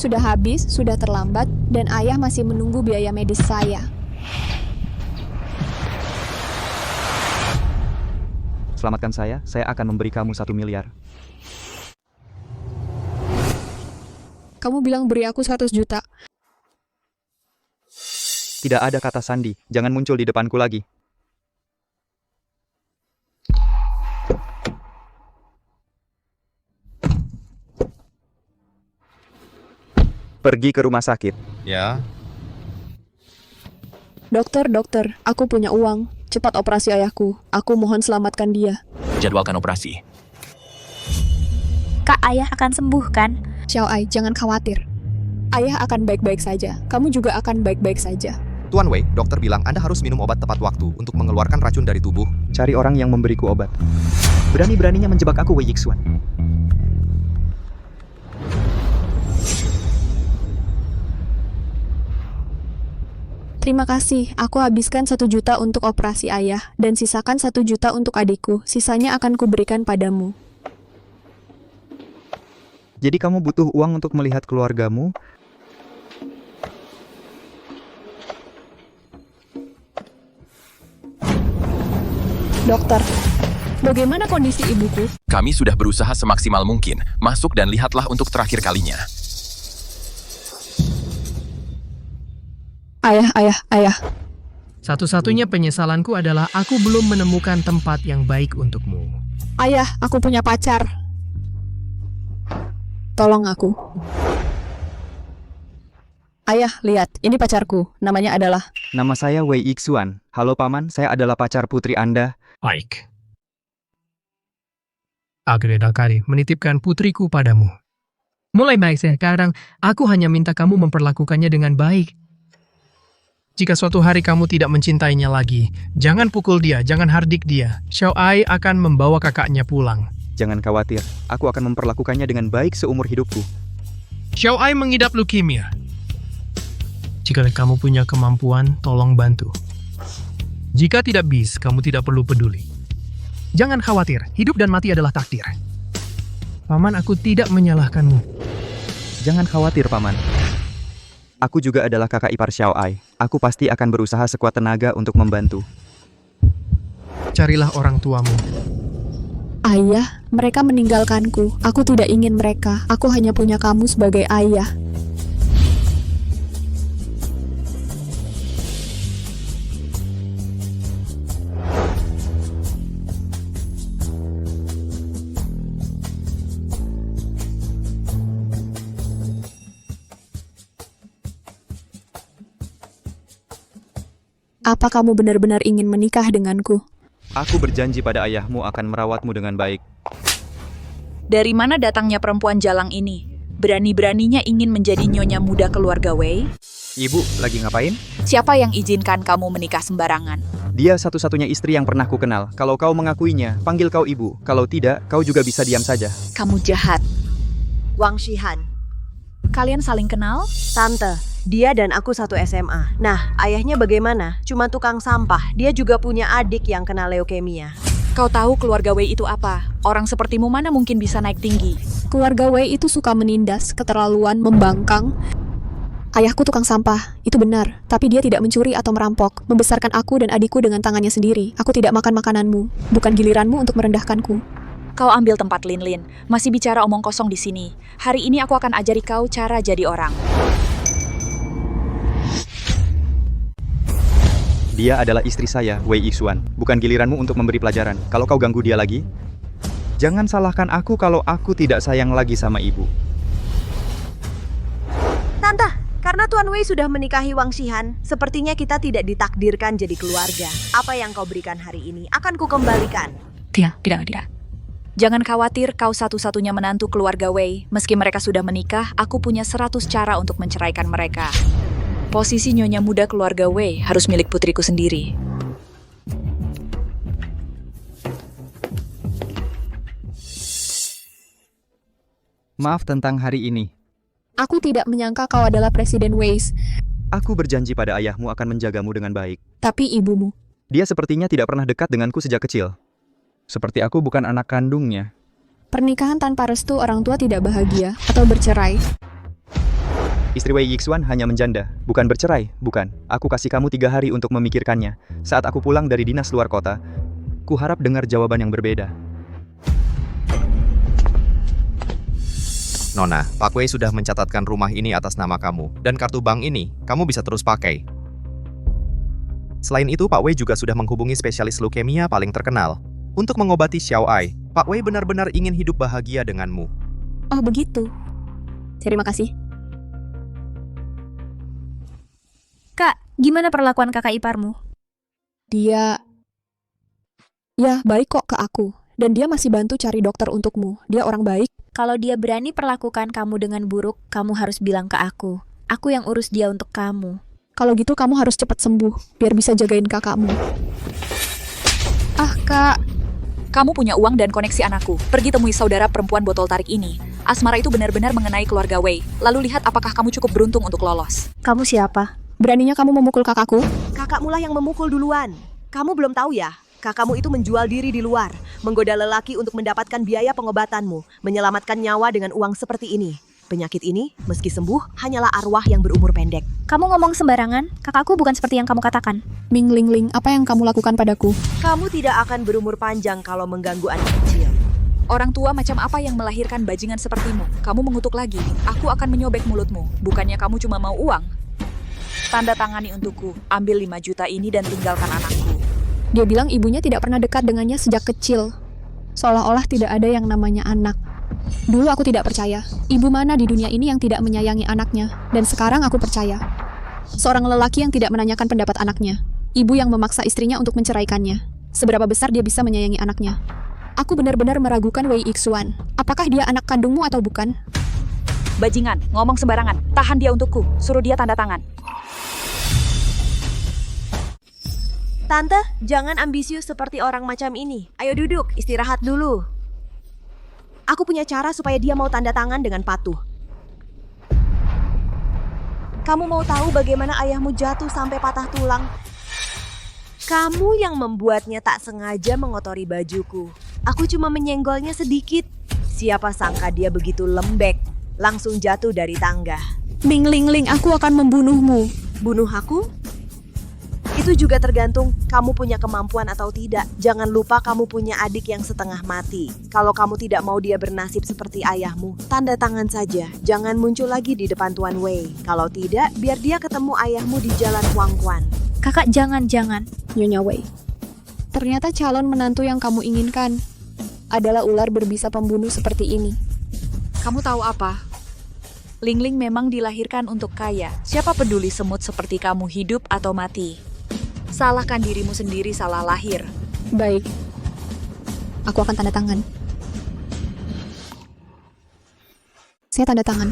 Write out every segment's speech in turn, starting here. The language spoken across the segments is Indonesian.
sudah habis, sudah terlambat, dan ayah masih menunggu biaya medis saya. Selamatkan saya akan memberi kamu 1 miliar. Kamu bilang beri aku 100 juta. Tidak ada kata sandi, jangan muncul di depanku lagi. Pergi ke rumah sakit. Ya, Dokter, aku punya uang. Cepat operasi ayahku. Aku mohon selamatkan dia. Jadwalkan operasi. Kak, ayah akan sembuh kan? Xiao Ai, jangan khawatir. Ayah akan baik-baik saja. Kamu juga akan baik-baik saja. Tuan Wei, dokter bilang Anda harus minum obat tepat waktu untuk mengeluarkan racun dari tubuh. Cari orang yang memberiku obat. Berani-beraninya menjebak aku, Wei Yixuan. Terima kasih, aku habiskan 1 juta untuk operasi ayah, dan sisakan 1 juta untuk adikku. Sisanya akan kuberikan padamu. Jadi kamu butuh uang untuk melihat keluargamu? Dokter, bagaimana kondisi ibuku? Kami sudah berusaha semaksimal mungkin. Masuk dan lihatlah untuk terakhir kalinya. Ayah. Satu-satunya penyesalanku adalah aku belum menemukan tempat yang baik untukmu. Ayah, aku punya pacar. Tolong aku. Ayah, lihat, ini pacarku. Namanya adalah... Nama saya Wei Yixuan. Halo Paman, saya adalah pacar putri Anda. Baik. Agredakari menitipkan putriku padamu. Mulai baik sekarang, aku hanya minta kamu memperlakukannya dengan baik. Jika suatu hari kamu tidak mencintainya lagi, jangan pukul dia, jangan hardik dia. Xiao Ai akan membawa kakaknya pulang. Jangan khawatir, aku akan memperlakukannya dengan baik seumur hidupku. Xiao Ai mengidap leukemia. Jika kamu punya kemampuan, tolong bantu. Jika tidak bisa, kamu tidak perlu peduli. Jangan khawatir, hidup dan mati adalah takdir. Paman, aku tidak menyalahkanmu. Jangan khawatir, Paman. Aku juga adalah kakak ipar Xiao Ai. Aku pasti akan berusaha sekuat tenaga untuk membantu. Carilah orang tuamu. Ayah, mereka meninggalkanku. Aku tidak ingin mereka. Aku hanya punya kamu sebagai ayah. Apa kamu benar-benar ingin menikah denganku? Aku berjanji pada ayahmu akan merawatmu dengan baik. Dari mana datangnya perempuan jalang ini? Berani-beraninya ingin menjadi nyonya muda keluarga Wei? Ibu, lagi ngapain? Siapa yang izinkan kamu menikah sembarangan? Dia satu-satunya istri yang pernah ku kenal. Kalau kau mengakuinya, panggil kau ibu. Kalau tidak, kau juga bisa diam saja. Kamu jahat. Wang Shihan. Kalian saling kenal? Tante, dia dan aku satu SMA. Nah, ayahnya bagaimana? Cuma tukang sampah. Dia juga punya adik yang kena leukemia. Kau tahu keluarga Wei itu apa? Orang sepertimu mana mungkin bisa naik tinggi? Keluarga Wei itu suka menindas, keterlaluan, membangkang. Ayahku tukang sampah, itu benar. Tapi dia tidak mencuri atau merampok. Membesarkan aku dan adikku dengan tangannya sendiri. Aku tidak makan makananmu. Bukan giliranmu untuk merendahkanku. Kau ambil tempat Lin Lin. Masih bicara omong kosong di sini. Hari ini aku akan ajari kau cara jadi orang. Dia adalah istri saya, Wei Yixuan. Bukan giliranmu untuk memberi pelajaran. Kalau kau ganggu dia lagi, jangan salahkan aku kalau aku tidak sayang lagi sama ibu. Tante, karena Tuan Wei sudah menikahi Wang Shihan, sepertinya kita tidak ditakdirkan jadi keluarga. Apa yang kau berikan hari ini akan kukembalikan. Tidak. Jangan khawatir, kau satu-satunya menantu keluarga Wei. Meski mereka sudah menikah, aku punya 100 cara untuk menceraikan mereka. Posisi nyonya muda keluarga Wei harus milik putriku sendiri. Maaf tentang hari ini. Aku tidak menyangka kau adalah Presiden Wei. Aku berjanji pada ayahmu akan menjagamu dengan baik. Tapi ibumu. Dia sepertinya tidak pernah dekat denganku sejak kecil. Seperti aku bukan anak kandungnya. Pernikahan tanpa restu orang tua tidak bahagia atau bercerai. Istri Wei Yixuan hanya menjanda, bukan bercerai, bukan. Aku kasih kamu 3 hari untuk memikirkannya. Saat aku pulang dari dinas luar kota, ku harap dengar jawaban yang berbeda. Nona, Pak Wei sudah mencatatkan rumah ini atas nama kamu, dan kartu bank ini kamu bisa terus pakai. Selain itu, Pak Wei juga sudah menghubungi spesialis leukemia paling terkenal untuk mengobati Xiao Ai. Pak Wei benar-benar ingin hidup bahagia denganmu. Oh begitu. Terima kasih. Kak, gimana perlakuan kakak iparmu? Dia... Ya, baik kok ke aku. Dan dia masih bantu cari dokter untukmu. Dia orang baik. Kalau dia berani perlakukan kamu dengan buruk, kamu harus bilang ke aku. Aku yang urus dia untuk kamu. Kalau gitu kamu harus cepat sembuh, biar bisa jagain kakakmu. Ah, Kak. Kamu punya uang dan koneksi anakku. Pergi temui saudara perempuan botol tarik ini. Asmara itu benar-benar mengenai keluarga Wei. Lalu lihat apakah kamu cukup beruntung untuk lolos. Kamu siapa? Beraninya kamu memukul kakakku? Kakakmu lah yang memukul duluan. Kamu belum tahu ya? Kakakmu itu menjual diri di luar, menggoda lelaki untuk mendapatkan biaya pengobatanmu, menyelamatkan nyawa dengan uang seperti ini. Penyakit ini, meski sembuh, hanyalah arwah yang berumur pendek. Kamu ngomong sembarangan. Kakakku bukan seperti yang kamu katakan. Ming Ling Ling, apa yang kamu lakukan padaku? Kamu tidak akan berumur panjang kalau mengganggu anak kecil. Orang tua macam apa yang melahirkan bajingan sepertimu? Kamu mengutuk lagi. Aku akan menyobek mulutmu. Bukannya kamu cuma mau uang? Tanda tangani untukku. Ambil 5 juta ini dan tinggalkan anakku. Dia bilang ibunya tidak pernah dekat dengannya sejak kecil. Seolah-olah tidak ada yang namanya anak. Dulu aku tidak percaya. Ibu mana di dunia ini yang tidak menyayangi anaknya? Dan sekarang aku percaya. Seorang lelaki yang tidak menanyakan pendapat anaknya. Ibu yang memaksa istrinya untuk menceraikannya. Seberapa besar dia bisa menyayangi anaknya? Aku benar-benar meragukan Wei Yixuan. Apakah dia anak kandungmu atau bukan? Bajingan, ngomong sembarangan. Tahan dia untukku. Suruh dia tanda tangan. Tante, jangan ambisius seperti orang macam ini. Ayo duduk, istirahat dulu. Aku punya cara supaya dia mau tanda tangan dengan patuh. Kamu mau tahu bagaimana ayahmu jatuh sampai patah tulang? Kamu yang membuatnya tak sengaja mengotori bajuku. Aku cuma menyenggolnya sedikit. Siapa sangka dia begitu lembek, langsung jatuh dari tangga. Ming Ling Ling, aku akan membunuhmu. Bunuh aku? Itu juga tergantung kamu punya kemampuan atau tidak. Jangan lupa kamu punya adik yang setengah mati. Kalau kamu tidak mau dia bernasib seperti ayahmu, tanda tangan saja. Jangan muncul lagi di depan Tuan Wei. Kalau tidak, biar dia ketemu ayahmu di jalan Huang Quan. Kakak, jangan. Nyonya Wei. Ternyata calon menantu yang kamu inginkan adalah ular berbisa pembunuh seperti ini. Kamu tahu apa? Ling Ling memang dilahirkan untuk kaya. Siapa peduli semut seperti kamu hidup atau mati? Salahkan dirimu sendiri salah lahir. Baik. Aku akan tanda tangan. Saya tanda tangan.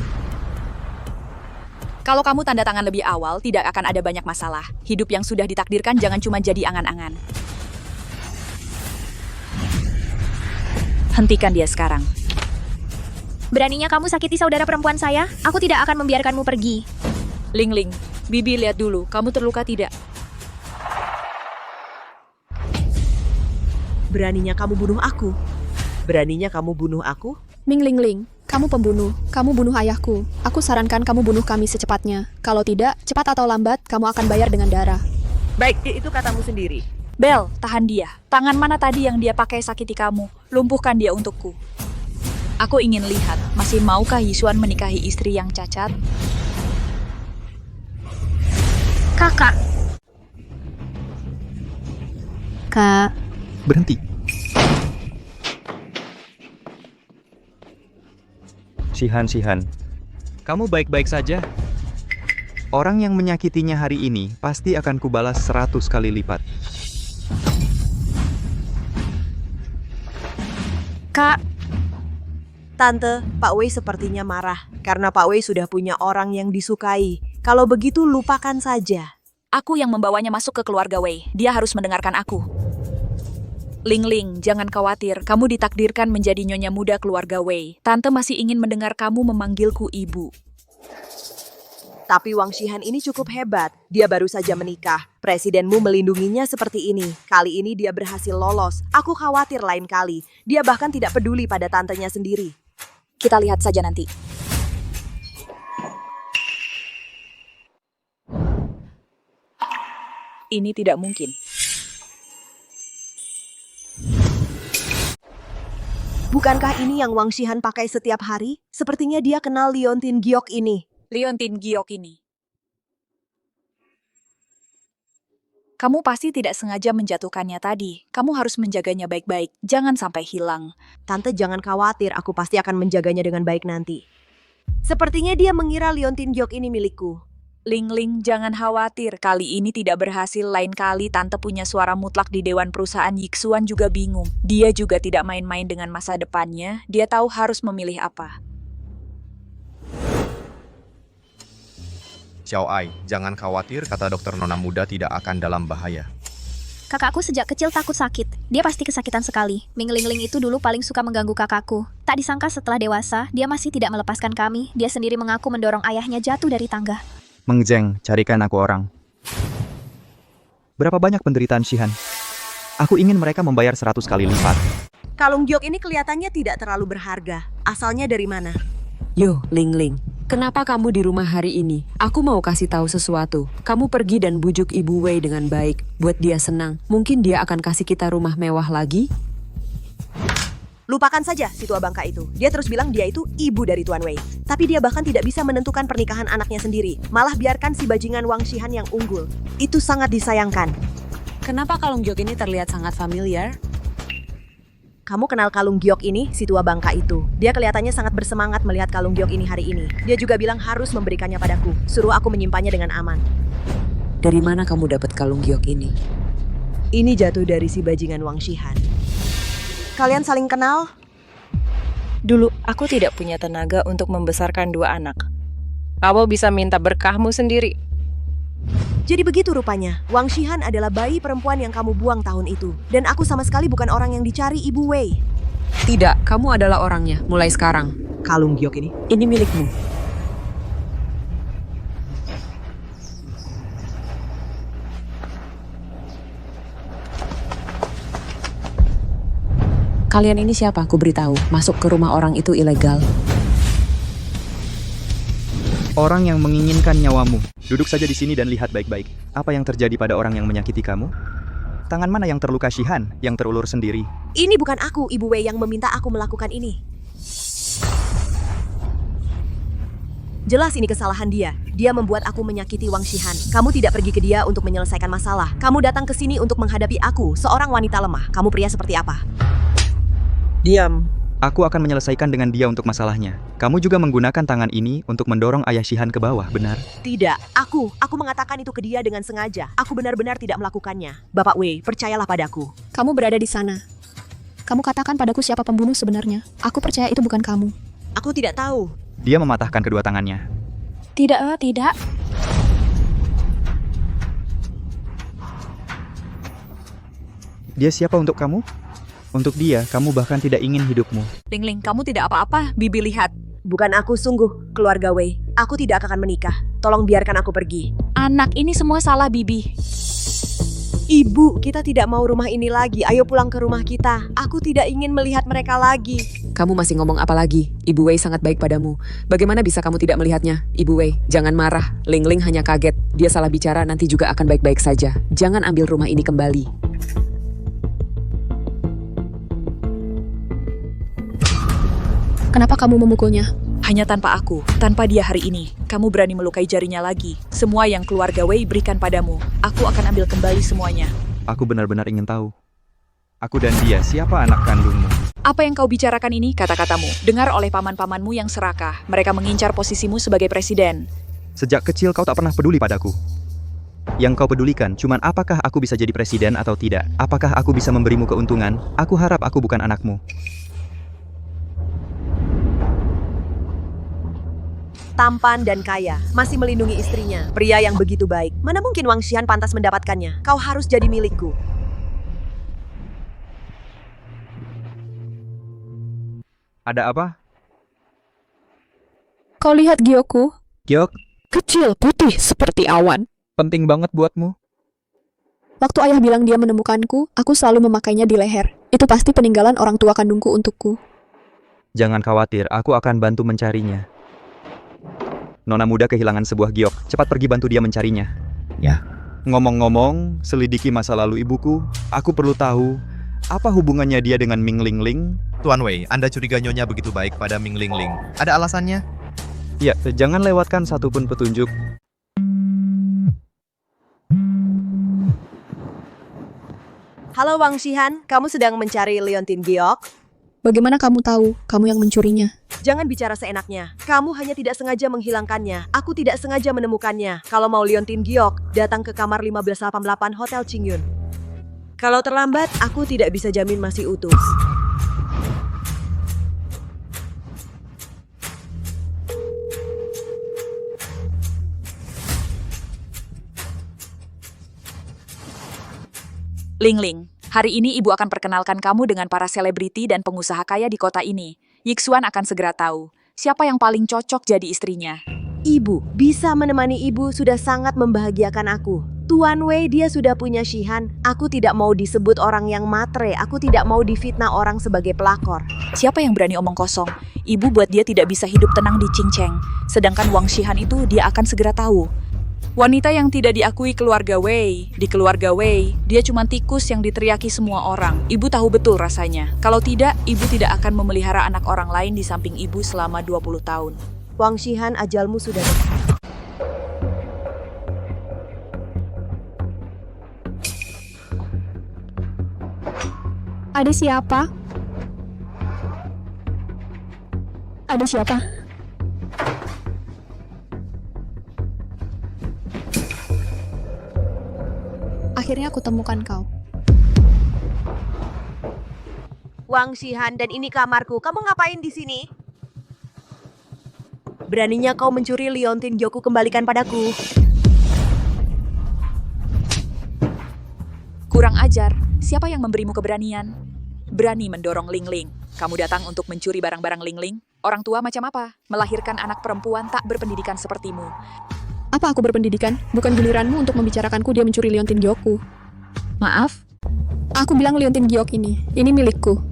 Kalau kamu tanda tangan lebih awal, tidak akan ada banyak masalah. Hidup yang sudah ditakdirkan jangan cuma jadi angan-angan. Hentikan dia sekarang. Beraninya kamu sakiti saudara perempuan saya? Aku tidak akan membiarkanmu pergi. Ling Ling, Bibi lihat dulu, kamu terluka tidak? Beraninya kamu bunuh aku? Beraninya kamu bunuh aku? Ming Ling Ling, kamu pembunuh. Kamu bunuh ayahku. Aku sarankan kamu bunuh kami secepatnya. Kalau tidak, cepat atau lambat, kamu akan bayar dengan darah. Baik, itu katamu sendiri. Bel, tahan dia. Tangan mana tadi yang dia pakai sakiti kamu? Lumpuhkan dia untukku. Aku ingin lihat, masih maukah Yixuan menikahi istri yang cacat? Kakak. Kak, Berhenti. Sihan, kamu baik-baik saja? Orang yang menyakitinya hari ini pasti akan kubalas 100 kali lipat. Kak, Tante, Pak Wei sepertinya marah karena Pak Wei sudah punya orang yang disukai. Kalau begitu lupakan saja. Aku yang membawanya masuk ke keluarga Wei. Dia harus mendengarkan aku. Ling Ling, jangan khawatir. Kamu ditakdirkan menjadi nyonya muda keluarga Wei. Tante masih ingin mendengar kamu memanggilku ibu. Tapi Wang Shihan ini cukup hebat. Dia baru saja menikah. Presidenmu melindunginya seperti ini. Kali ini dia berhasil lolos. Aku khawatir lain kali. Dia bahkan tidak peduli pada tantenya sendiri. Kita lihat saja nanti. Ini tidak mungkin. Bukankah ini yang Wang Shihan pakai setiap hari? Sepertinya dia kenal Liontin Giok ini. Liontin Giok ini. Kamu pasti tidak sengaja menjatuhkannya tadi. Kamu harus menjaganya baik-baik. Jangan sampai hilang. Tante jangan khawatir, aku pasti akan menjaganya dengan baik nanti. Sepertinya dia mengira Liontin Giok ini milikku. Ling Ling, jangan khawatir. Kali ini tidak berhasil. Lain kali Tante punya suara mutlak di Dewan Perusahaan. Yixuan juga bingung. Dia juga tidak main-main dengan masa depannya. Dia tahu harus memilih apa. Xiao Ai, jangan khawatir, kata dokter Nona Muda tidak akan dalam bahaya. Kakakku sejak kecil takut sakit. Dia pasti kesakitan sekali. Ming Ling Ling itu dulu paling suka mengganggu kakakku. Tak disangka setelah dewasa, dia masih tidak melepaskan kami. Dia sendiri mengaku mendorong ayahnya jatuh dari tangga. Meng Zheng, carikan aku orang. Berapa banyak penderitaan Shihan? Aku ingin mereka membayar 100 kali lipat. Kalung Giok ini kelihatannya tidak terlalu berharga. Asalnya dari mana? Yo, Ling Ling. Kenapa kamu di rumah hari ini? Aku mau kasih tahu sesuatu. Kamu pergi dan bujuk Ibu Wei dengan baik. Buat dia senang. Mungkin dia akan kasih kita rumah mewah lagi? Lupakan saja si tua bangka itu. Dia terus bilang dia itu ibu dari Tuan Wei. Tapi dia bahkan tidak bisa menentukan pernikahan anaknya sendiri. Malah biarkan si bajingan Wang Shihan yang unggul. Itu sangat disayangkan. Kenapa kalung Giok ini terlihat sangat familiar? Kamu kenal kalung Giok ini, si tua bangka itu. Dia kelihatannya sangat bersemangat melihat kalung Giok ini hari ini. Dia juga bilang harus memberikannya padaku. Suruh aku menyimpannya dengan aman. Dari mana kamu dapat kalung Giok ini? Ini jatuh dari si bajingan Wang Shihan. Kalian saling kenal? Dulu, aku tidak punya tenaga untuk membesarkan 2 anak. Kamu bisa minta berkahmu sendiri. Jadi begitu rupanya. Wang Shihan adalah bayi perempuan yang kamu buang tahun itu. Dan aku sama sekali bukan orang yang dicari Ibu Wei. Tidak, kamu adalah orangnya. Mulai sekarang. Kalung Giok ini? Ini milikmu. Kalian ini siapa? Aku beritahu. Masuk ke rumah orang itu ilegal. Orang yang menginginkan nyawamu. Duduk saja di sini dan lihat baik-baik. Apa yang terjadi pada orang yang menyakiti kamu? Tangan mana yang terluka Shihan, yang terulur sendiri? Ini bukan aku, Ibu Wei, yang meminta aku melakukan ini. Jelas ini kesalahan dia. Dia membuat aku menyakiti Wang Shihan. Kamu tidak pergi ke dia untuk menyelesaikan masalah. Kamu datang ke sini untuk menghadapi aku, seorang wanita lemah. Kamu pria seperti apa? Diam. Aku akan menyelesaikan dengan dia untuk masalahnya. Kamu juga menggunakan tangan ini untuk mendorong ayah Shihan ke bawah, benar? Tidak, aku mengatakan itu ke dia dengan sengaja. Aku benar-benar tidak melakukannya. Bapak Wei, percayalah padaku. Kamu berada di sana. Kamu katakan padaku siapa pembunuh sebenarnya. Aku percaya itu bukan kamu. Aku tidak tahu. Dia mematahkan kedua tangannya. Tidak, tidak. Dia siapa untuk kamu? Untuk dia, kamu bahkan tidak ingin hidupmu. Ling Ling, kamu tidak apa-apa. Bibi lihat. Bukan aku sungguh, keluarga Wei. Aku tidak akan menikah. Tolong biarkan aku pergi. Anak, ini semua salah Bibi. Ibu, kita tidak mau rumah ini lagi. Ayo pulang ke rumah kita. Aku tidak ingin melihat mereka lagi. Kamu masih ngomong apa lagi? Ibu Wei sangat baik padamu. Bagaimana bisa kamu tidak melihatnya? Ibu Wei, jangan marah. Ling Ling hanya kaget. Dia salah bicara, nanti juga akan baik-baik saja. Jangan ambil rumah ini kembali. Kenapa kamu memukulnya? Hanya tanpa aku, tanpa dia hari ini. Kamu berani melukai jarinya lagi. Semua yang keluarga Wei berikan padamu. Aku akan ambil kembali semuanya. Aku benar-benar ingin tahu. Aku dan dia, siapa anak kandungmu? Apa yang kau bicarakan ini, kata-katamu, dengar oleh paman-pamanmu yang serakah. Mereka mengincar posisimu sebagai presiden. Sejak kecil kau tak pernah peduli padaku. Yang kau pedulikan cuman apakah aku bisa jadi presiden atau tidak. Apakah aku bisa memberimu keuntungan? Aku harap aku bukan anakmu. Tampan dan kaya, masih melindungi istrinya. Pria yang begitu baik. Mana mungkin Wang Shihan pantas mendapatkannya? Kau harus jadi milikku. Ada apa? Kau lihat Giokku? Giok, Kecil, putih, seperti awan. penting banget buatmu. Waktu ayah bilang dia menemukanku, aku selalu memakainya di leher. Itu pasti peninggalan orang tua kandungku untukku. Jangan khawatir, aku akan bantu mencarinya. Nona muda kehilangan sebuah giok. Cepat pergi bantu dia mencarinya. Ya. Ngomong-ngomong, selidiki masa lalu ibuku, aku perlu tahu apa hubungannya dia dengan Ming Lingling. Tuan Wei, Anda curiga Nyonya begitu baik pada Ming Lingling. Ada alasannya? Ya, jangan lewatkan satupun petunjuk. Halo Wang Shihan, kamu sedang mencari Leontin Giok? Bagaimana kamu tahu kamu yang mencurinya? Jangan bicara seenaknya. Kamu hanya tidak sengaja menghilangkannya. Aku tidak sengaja menemukannya. Kalau mau Leontin Giok, datang ke kamar 1588 Hotel Qingyun. Kalau terlambat, aku tidak bisa jamin masih utuh. Lingling, hari ini ibu akan perkenalkan kamu dengan para selebriti dan pengusaha kaya di kota ini. Yixuan akan segera tahu siapa yang paling cocok jadi istrinya. Ibu, bisa menemani ibu sudah sangat membahagiakan aku. Tuan Wei dia sudah punya Shihan. Aku tidak mau disebut orang yang matre. Aku tidak mau difitnah orang sebagai pelakor. Siapa yang berani omong kosong? Ibu buat dia tidak bisa hidup tenang di Qingcheng. Sedangkan Wang Shihan itu dia akan segera tahu. Wanita yang tidak diakui keluarga Wei. Di keluarga Wei, dia cuma tikus yang diteriaki semua orang. Ibu tahu betul rasanya. Kalau tidak, ibu tidak akan memelihara anak orang lain di samping ibu selama 20 tahun. Wang Shihan, ajalmu sudah dekat. Ada siapa? Ada siapa? Akhirnya aku temukan kau. Wang Shihan, dan ini kamarku. Kamu ngapain di sini? Beraninya kau mencuri Leontin Giokku, kembalikan padaku. Kurang ajar. Siapa yang memberimu keberanian? Berani mendorong Lingling. Kamu datang untuk mencuri barang-barang Lingling? Orang tua macam apa? Melahirkan anak perempuan tak berpendidikan sepertimu. Apa aku berpendidikan? Bukan giliranmu untuk membicarakanku dia mencuri Leontin Giokku. Maaf? Aku bilang Leontin Giok ini milikku.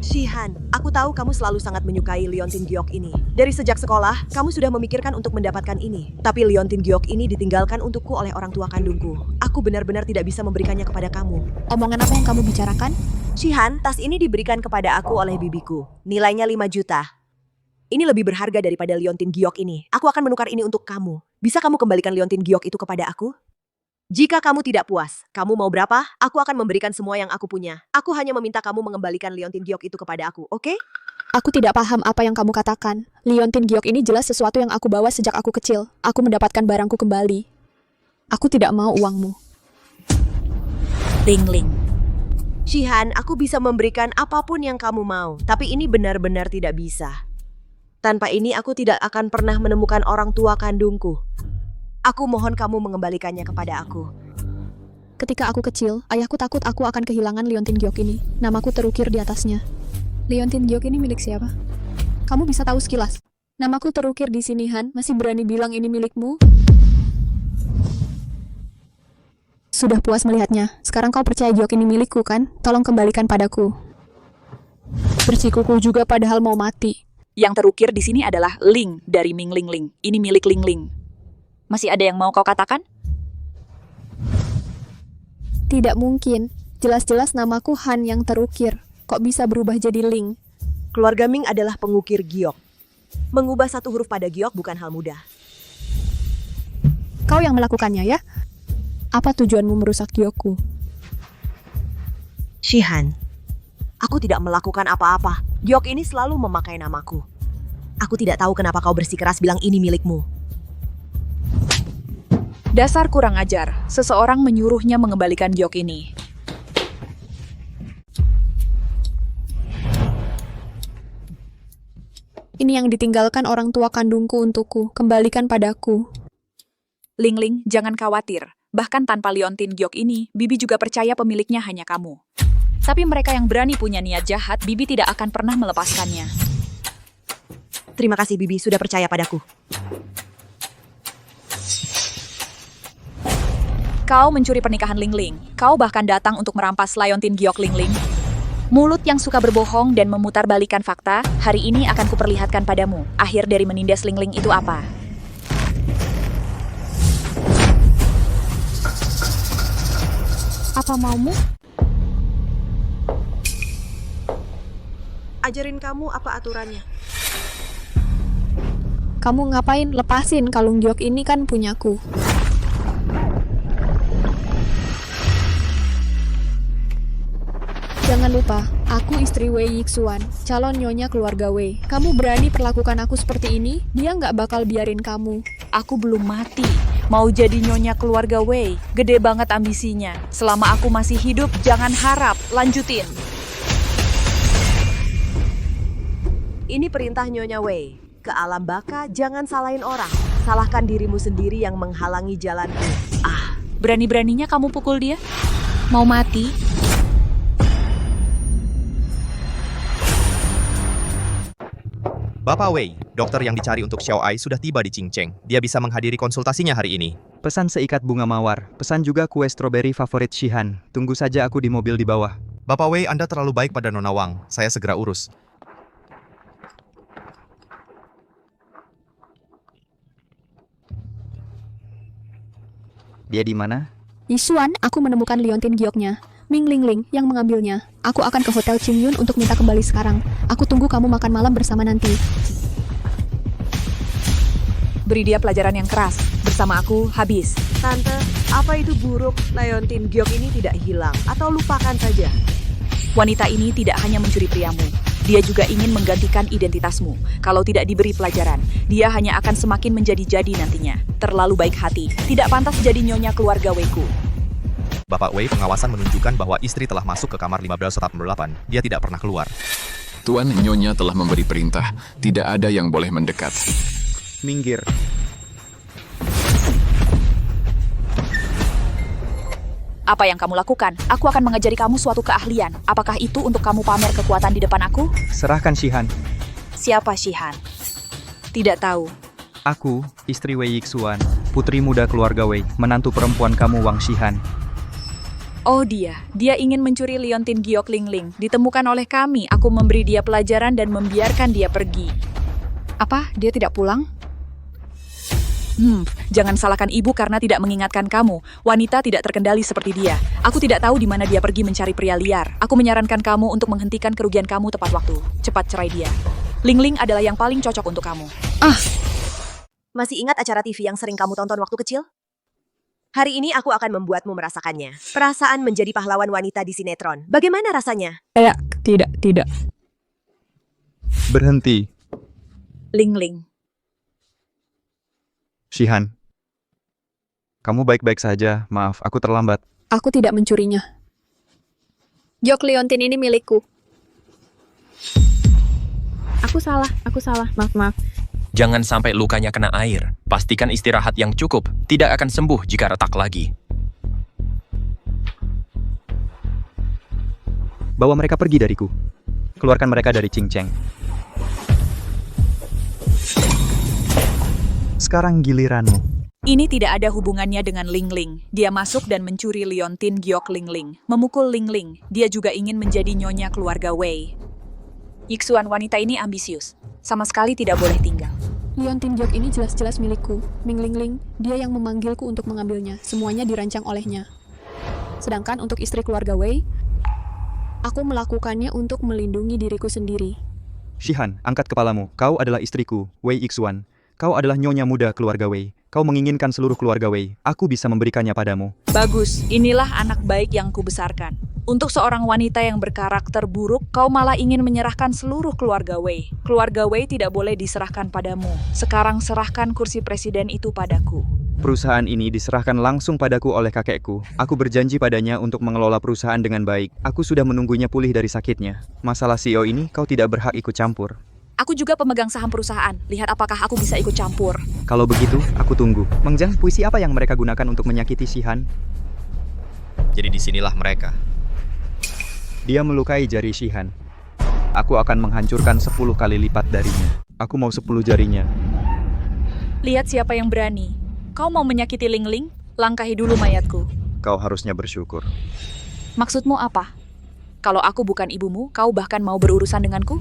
Shihan, aku tahu kamu selalu sangat menyukai Leontin Giok ini. Dari sejak sekolah, kamu sudah memikirkan untuk mendapatkan ini. Tapi Leontin Giok ini ditinggalkan untukku oleh orang tua kandungku. Aku benar-benar tidak bisa memberikannya kepada kamu. Omongan apa yang kamu bicarakan? Shihan, tas ini diberikan kepada aku oleh bibiku. Nilainya 5 juta. Ini lebih berharga daripada Leontin Giok ini. Aku akan menukar ini untuk kamu. Bisa kamu kembalikan Leontin Giok itu kepada aku? Jika kamu tidak puas, kamu mau berapa? Aku akan memberikan semua yang aku punya. Aku hanya meminta kamu mengembalikan Leontin Giok itu kepada aku, oke? Aku tidak paham apa yang kamu katakan. Leontin Giok ini jelas sesuatu yang aku bawa sejak aku kecil. Aku mendapatkan barangku kembali. Aku tidak mau uangmu. Lingling. Shihan, aku bisa memberikan apapun yang kamu mau. Tapi ini benar-benar tidak bisa. Tanpa ini aku tidak akan pernah menemukan orang tua kandungku. Aku mohon kamu mengembalikannya kepada aku. Ketika aku kecil, ayahku takut aku akan kehilangan Leontin Giok ini. Namaku terukir di atasnya. Leontin Giok ini milik siapa? Kamu bisa tahu sekilas. Namaku terukir di sini, Han. Masih berani bilang ini milikmu? Sudah puas melihatnya. Sekarang kau percaya Giok ini milikku, kan? Tolong kembalikan padaku. Bersikuku juga padahal mau mati. Yang terukir di sini adalah Ling dari Ming Lingling. Ini milik Lingling. Masih ada yang mau kau katakan? Tidak mungkin. Jelas-jelas namaku Han yang terukir. Kok bisa berubah jadi Ling? Keluarga Ming adalah pengukir giok. Mengubah satu huruf pada giok bukan hal mudah. Kau yang melakukannya, ya? Apa tujuanmu merusak giokku? Shihan, aku tidak melakukan apa-apa. Giok ini selalu memakai namaku. Aku tidak tahu kenapa kau bersikeras bilang ini milikmu. Dasar kurang ajar. Seseorang menyuruhnya mengembalikan giok ini. Ini yang ditinggalkan orang tua kandungku untukku. Kembalikan padaku. Lingling, jangan khawatir. Bahkan tanpa Leontin Giok ini, Bibi juga percaya pemiliknya hanya kamu. Tapi mereka yang berani punya niat jahat, Bibi tidak akan pernah melepaskannya. Terima kasih Bibi sudah percaya padaku. Kau mencuri pernikahan Lingling. Kau bahkan datang untuk merampas Leontin Giok Lingling. Mulut yang suka berbohong dan memutarbalikkan fakta, hari ini akan kuperlihatkan padamu. Akhir dari menindas Lingling itu apa? Apa maumu? Ajarin kamu apa aturannya. Kamu ngapain? Lepasin, kalung giok ini kan punyaku. Jangan lupa, aku istri Wei Yixuan, calon nyonya keluarga Wei. Kamu berani perlakukan aku seperti ini? Dia nggak bakal biarin kamu. Aku belum mati. Mau jadi nyonya keluarga Wei. Gede banget ambisinya. Selama aku masih hidup, jangan harap. Lanjutin. Ini perintah Nyonya Wei. Ke alam baka, jangan salahin orang. Salahkan dirimu sendiri yang menghalangi jalanku. Berani-beraninya kamu pukul dia? Mau mati? Bapak Wei, dokter yang dicari untuk Xiao Ai sudah tiba di Qingcheng. Dia bisa menghadiri konsultasinya hari ini. Pesan seikat bunga mawar. Pesan juga kue stroberi favorit Shihan. Tunggu saja aku di mobil di bawah. Bapak Wei, Anda terlalu baik pada Nona Wang. Saya segera urus. Dia di mana? Yixuan, aku menemukan liontin gioknya. Ming Ling Ling yang mengambilnya. Aku akan ke Hotel Qingyun untuk minta kembali sekarang. Aku tunggu kamu makan malam bersama nanti. Beri dia pelajaran yang keras. Bersama aku, habis. Tante, apa itu buruk? Leontin giok ini tidak hilang. Atau lupakan saja. Wanita ini tidak hanya mencuri priamu. Dia juga ingin menggantikan identitasmu. Kalau tidak diberi pelajaran, dia hanya akan semakin menjadi-jadi nantinya. Terlalu baik hati. Tidak pantas jadi nyonya keluarga Weiku. Bapak Wei, pengawasan menunjukkan bahwa istri telah masuk ke kamar 15/8. Dia tidak pernah keluar. Tuan Nyonya telah memberi perintah. Tidak ada yang boleh mendekat. Minggir. Apa yang kamu lakukan? Aku akan mengajari kamu suatu keahlian. Apakah itu untuk kamu pamer kekuatan di depan aku? Serahkan Shihan. Siapa Shihan? Tidak tahu. Aku, istri Wei Yixuan, putri muda keluarga Wei, menantu perempuan kamu Wang Shihan. Oh dia ingin mencuri liontin giok Ling Ling. Ditemukan oleh kami, aku memberi dia pelajaran dan membiarkan dia pergi. Apa? Dia tidak pulang? Jangan salahkan ibu karena tidak mengingatkan kamu. Wanita tidak terkendali seperti dia. Aku tidak tahu di mana dia pergi mencari pria liar. Aku menyarankan kamu untuk menghentikan kerugian kamu tepat waktu. Cepat cerai dia. Ling Ling adalah yang paling cocok untuk kamu. Masih ingat acara TV yang sering kamu tonton waktu kecil? Hari ini aku akan membuatmu merasakannya. Perasaan menjadi pahlawan wanita di sinetron. Bagaimana rasanya? Tidak. Berhenti. Ling Ling. Shihan. Kamu baik-baik saja. Maaf, aku terlambat. Aku tidak mencurinya. Giok liontin ini milikku. Aku salah. Maaf. Jangan sampai lukanya kena air. Pastikan istirahat yang cukup. Tidak akan sembuh jika retak lagi. Bawa mereka pergi dariku. Keluarkan mereka dari Qingcheng. Sekarang giliranmu. Ini tidak ada hubungannya dengan Ling Ling. Dia masuk dan mencuri liontin giok Ling Ling. Memukul Ling Ling. Dia juga ingin menjadi nyonya keluarga Wei. Yixuan, wanita ini ambisius. Sama sekali tidak boleh tinggal. Liontin giok ini jelas-jelas milikku. Ming Ling Ling, dia yang memanggilku untuk mengambilnya. Semuanya dirancang olehnya. Sedangkan untuk istri keluarga Wei, aku melakukannya untuk melindungi diriku sendiri. Shihan, angkat kepalamu. Kau adalah istriku, Wei Yixuan. Kau adalah nyonya muda keluarga Wei. Kau menginginkan seluruh keluarga Wei. Aku bisa memberikannya padamu. Bagus, inilah anak baik yang kubesarkan. Untuk seorang wanita yang berkarakter buruk, kau malah ingin menyerahkan seluruh keluarga Wei. Keluarga Wei tidak boleh diserahkan padamu. Sekarang serahkan kursi presiden itu padaku. Perusahaan ini diserahkan langsung padaku oleh kakekku. Aku berjanji padanya untuk mengelola perusahaan dengan baik. Aku sudah menunggunya pulih dari sakitnya. Masalah CEO ini kau tidak berhak ikut campur. Aku juga pemegang saham perusahaan. Lihat apakah aku bisa ikut campur. Kalau begitu, aku tunggu. Mengjang, puisi apa yang mereka gunakan untuk menyakiti Shihan? Jadi disinilah mereka. Dia melukai jari Shihan. Aku akan menghancurkan 10 kali lipat darinya. Aku mau 10 jarinya. Lihat siapa yang berani. Kau mau menyakiti Ling Ling? Langkahi dulu mayatku. Kau harusnya bersyukur. Maksudmu apa? Kalau aku bukan ibumu, kau bahkan mau berurusan denganku?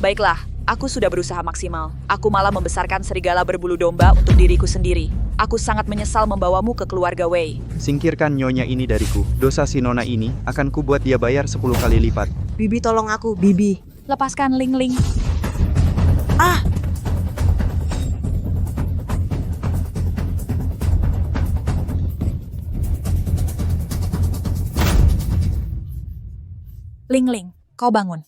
Baiklah, Aku sudah berusaha maksimal. Aku malah membesarkan serigala berbulu domba untuk diriku sendiri. Aku sangat menyesal membawamu ke keluarga Wei. Singkirkan nyonya ini dariku. Dosa si nona ini akan kubuat dia bayar 10 kali lipat. Bibi tolong aku, Bibi. Lepaskan Ling Ling. Ah! Ling Ling, kau bangun.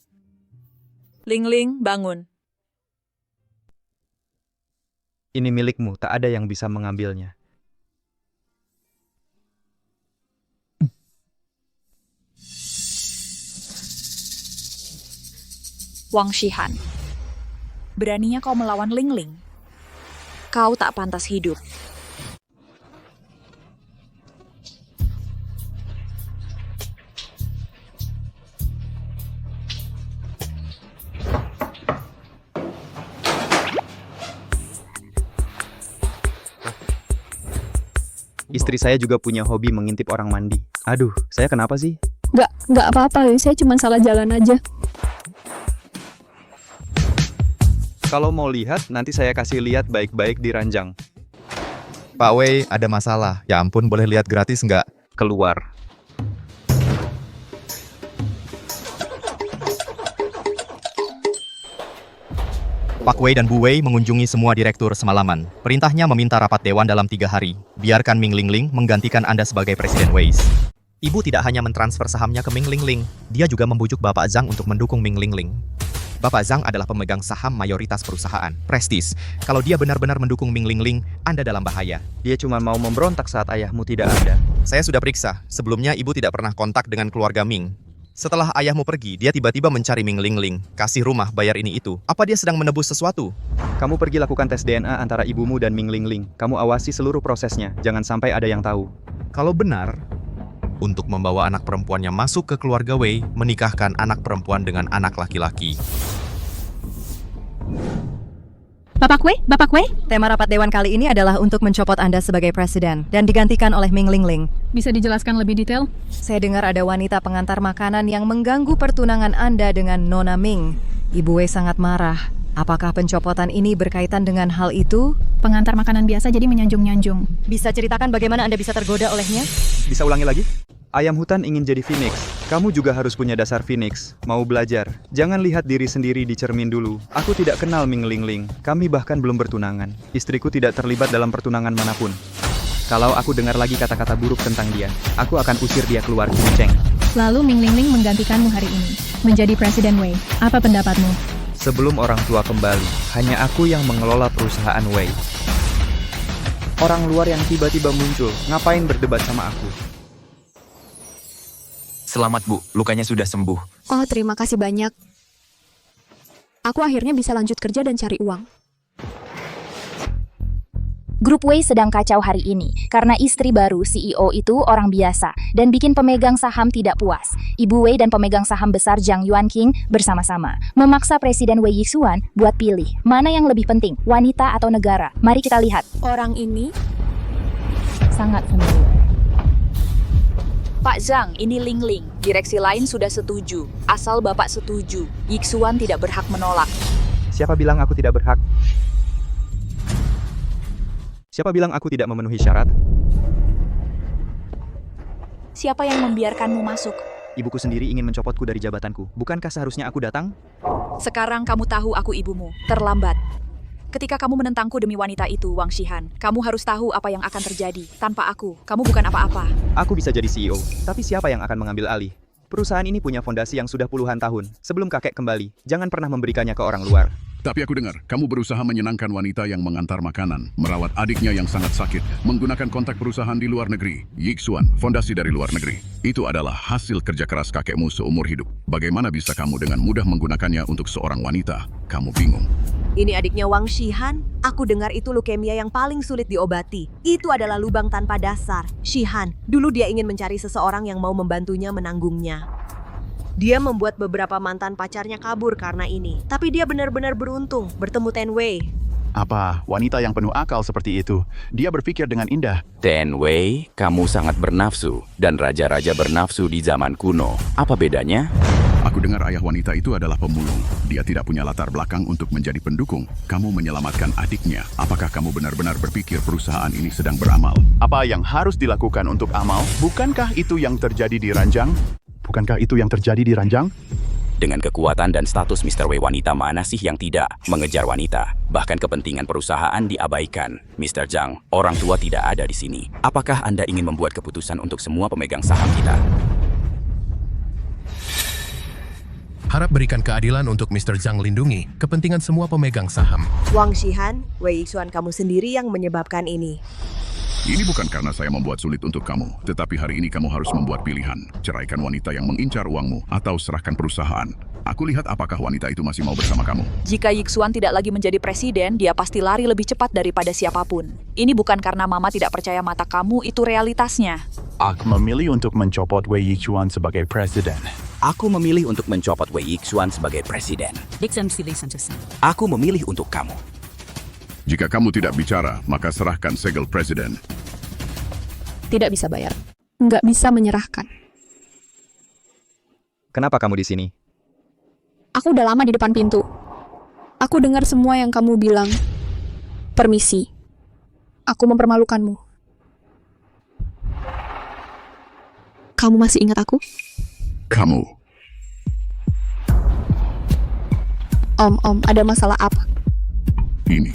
Ling Ling, bangun. Ini milikmu, tak ada yang bisa mengambilnya. Wang Shihan. Beraninya kau melawan Ling Ling? Kau tak pantas hidup. Istri saya juga punya hobi mengintip orang mandi. Aduh, saya kenapa sih? Nggak apa-apa, saya cuma salah jalan aja. Kalau mau lihat, nanti saya kasih lihat baik-baik di ranjang. Pak Wei, ada masalah. Ya ampun, boleh lihat gratis nggak? Keluar. Pak Wei dan Bu Wei mengunjungi semua direktur semalaman. Perintahnya meminta rapat dewan dalam 3 hari. Biarkan Ming Ling Ling menggantikan Anda sebagai Presiden Wei. Ibu tidak hanya mentransfer sahamnya ke Ming Ling Ling, dia juga membujuk Bapak Zhang untuk mendukung Ming Ling Ling. Bapak Zhang adalah pemegang saham mayoritas perusahaan, Prestige. Kalau dia benar-benar mendukung Ming Ling Ling, Anda dalam bahaya. Dia cuma mau memberontak saat ayahmu tidak ada. Saya sudah periksa, sebelumnya ibu tidak pernah kontak dengan keluarga Ming. Setelah ayahmu pergi, dia tiba-tiba mencari Ming Ling Ling, kasih rumah, bayar ini itu. Apa dia sedang menebus sesuatu? Kamu pergi lakukan tes DNA antara ibumu dan Ming Ling Ling. Kamu awasi seluruh prosesnya, jangan sampai ada yang tahu. Kalau benar, untuk membawa anak perempuannya masuk ke keluarga Wei, menikahkan anak perempuan dengan anak laki-laki. Bapak Wei, tema rapat dewan kali ini adalah untuk mencopot Anda sebagai presiden dan digantikan oleh Ming Ling Ling. Bisa dijelaskan lebih detail? Saya dengar ada wanita pengantar makanan yang mengganggu pertunangan Anda dengan Nona Ming. Ibu Wei sangat marah. Apakah pencopotan ini berkaitan dengan hal itu? Pengantar makanan biasa jadi menyanjung-nyanjung. Bisa ceritakan bagaimana Anda bisa tergoda olehnya? Bisa ulangi lagi? Ayam hutan ingin jadi Phoenix. Kamu juga harus punya dasar Phoenix. Mau belajar. Jangan lihat diri sendiri di cermin dulu. Aku tidak kenal Ming Ling Ling. Kami bahkan belum bertunangan. Istriku tidak terlibat dalam pertunangan manapun. Kalau aku dengar lagi kata-kata buruk tentang dia, aku akan usir dia keluar Cheng. Lalu Ming Ling Ling menggantikanmu hari ini, menjadi Presiden Wei. Apa pendapatmu? Sebelum orang tua kembali, hanya aku yang mengelola perusahaan Wei. Orang luar yang tiba-tiba muncul, ngapain berdebat sama aku? Selamat Bu, lukanya sudah sembuh. Oh, terima kasih banyak. Aku akhirnya bisa lanjut kerja dan cari uang. Grup Wei sedang kacau hari ini karena istri baru CEO itu orang biasa dan bikin pemegang saham tidak puas. Ibu Wei dan pemegang saham besar Zhang Yuanqing bersama-sama memaksa Presiden Wei Yixuan buat pilih mana yang lebih penting, wanita atau negara. Mari kita lihat. Orang ini Sangat familiar. Pak Zhang, ini Ling Ling. Direksi lain sudah setuju. Asal Bapak setuju, Yixuan tidak berhak menolak. Siapa bilang aku tidak berhak? Siapa bilang aku tidak memenuhi syarat? Siapa yang membiarkanmu masuk? Ibuku sendiri ingin mencopotku dari jabatanku. Bukankah seharusnya aku datang? Sekarang kamu tahu aku ibumu. Terlambat. Ketika kamu menentangku demi wanita itu, Wang Shihan, kamu harus tahu apa yang akan terjadi. Tanpa aku, kamu bukan apa-apa. Aku bisa jadi CEO, tapi siapa yang akan mengambil alih? Perusahaan ini punya fondasi yang sudah puluhan tahun. Sebelum kakek kembali, jangan pernah memberikannya ke orang luar. Tapi aku dengar, kamu berusaha menyenangkan wanita yang mengantar makanan, merawat adiknya yang sangat sakit, menggunakan kontak perusahaan di luar negeri. Yixuan, fondasi dari luar negeri. Itu adalah hasil kerja keras kakekmu seumur hidup. Bagaimana bisa kamu dengan mudah menggunakannya untuk seorang wanita? Kamu bingung. Ini adiknya Wang Shihan. Aku dengar itu leukemia yang paling sulit diobati. Itu adalah lubang tanpa dasar. Shihan, dulu dia ingin mencari seseorang yang mau membantunya menanggungnya. Dia membuat beberapa mantan pacarnya kabur karena ini. Tapi dia benar-benar beruntung bertemu Ten Wei. Apa wanita yang penuh akal seperti itu? Dia berpikir dengan indah. Ten Wei, kamu sangat bernafsu, dan raja-raja bernafsu di zaman kuno. Apa bedanya? Aku Aku dengar ayah wanita itu adalah pemulung. Dia tidak punya latar belakang untuk menjadi pendukung. Kamu menyelamatkan adiknya. Apakah kamu benar-benar berpikir perusahaan ini sedang beramal? Apa yang harus dilakukan untuk amal? Bukankah itu yang terjadi di ranjang? Dengan kekuatan dan status Mr. W, wanita mana sih yang tidak mengejar wanita? Bahkan kepentingan perusahaan diabaikan. Mr. Zhang, orang tua tidak ada di sini. Apakah Anda ingin membuat keputusan untuk semua pemegang saham kita? Harap berikan keadilan untuk Mr. Zhang, lindungi kepentingan semua pemegang saham. Wang Shihan, Wei Yixuan kamu sendiri yang menyebabkan ini. Ini bukan karena saya membuat sulit untuk kamu, tetapi hari ini kamu harus membuat pilihan. Ceraikan wanita yang mengincar uangmu, atau serahkan perusahaan. Aku lihat apakah wanita itu masih mau bersama kamu. Jika Yixuan tidak lagi menjadi presiden, dia pasti lari lebih cepat daripada siapapun. Ini bukan karena mama tidak percaya mata kamu, itu realitasnya. Aku memilih untuk mencopot Wei Yixuan sebagai presiden. Aku memilih untuk mencopot Wei Yixuan sebagai presiden. Aku memilih untuk kamu. Jika kamu tidak bicara, maka serahkan segel presiden. Tidak bisa bayar. Nggak bisa menyerahkan. Kenapa kamu di sini? Aku udah lama di depan pintu. Aku dengar semua yang kamu bilang. Permisi. Aku mempermalukanmu. Kamu masih ingat aku? Kamu. Om, ada masalah apa? Ini.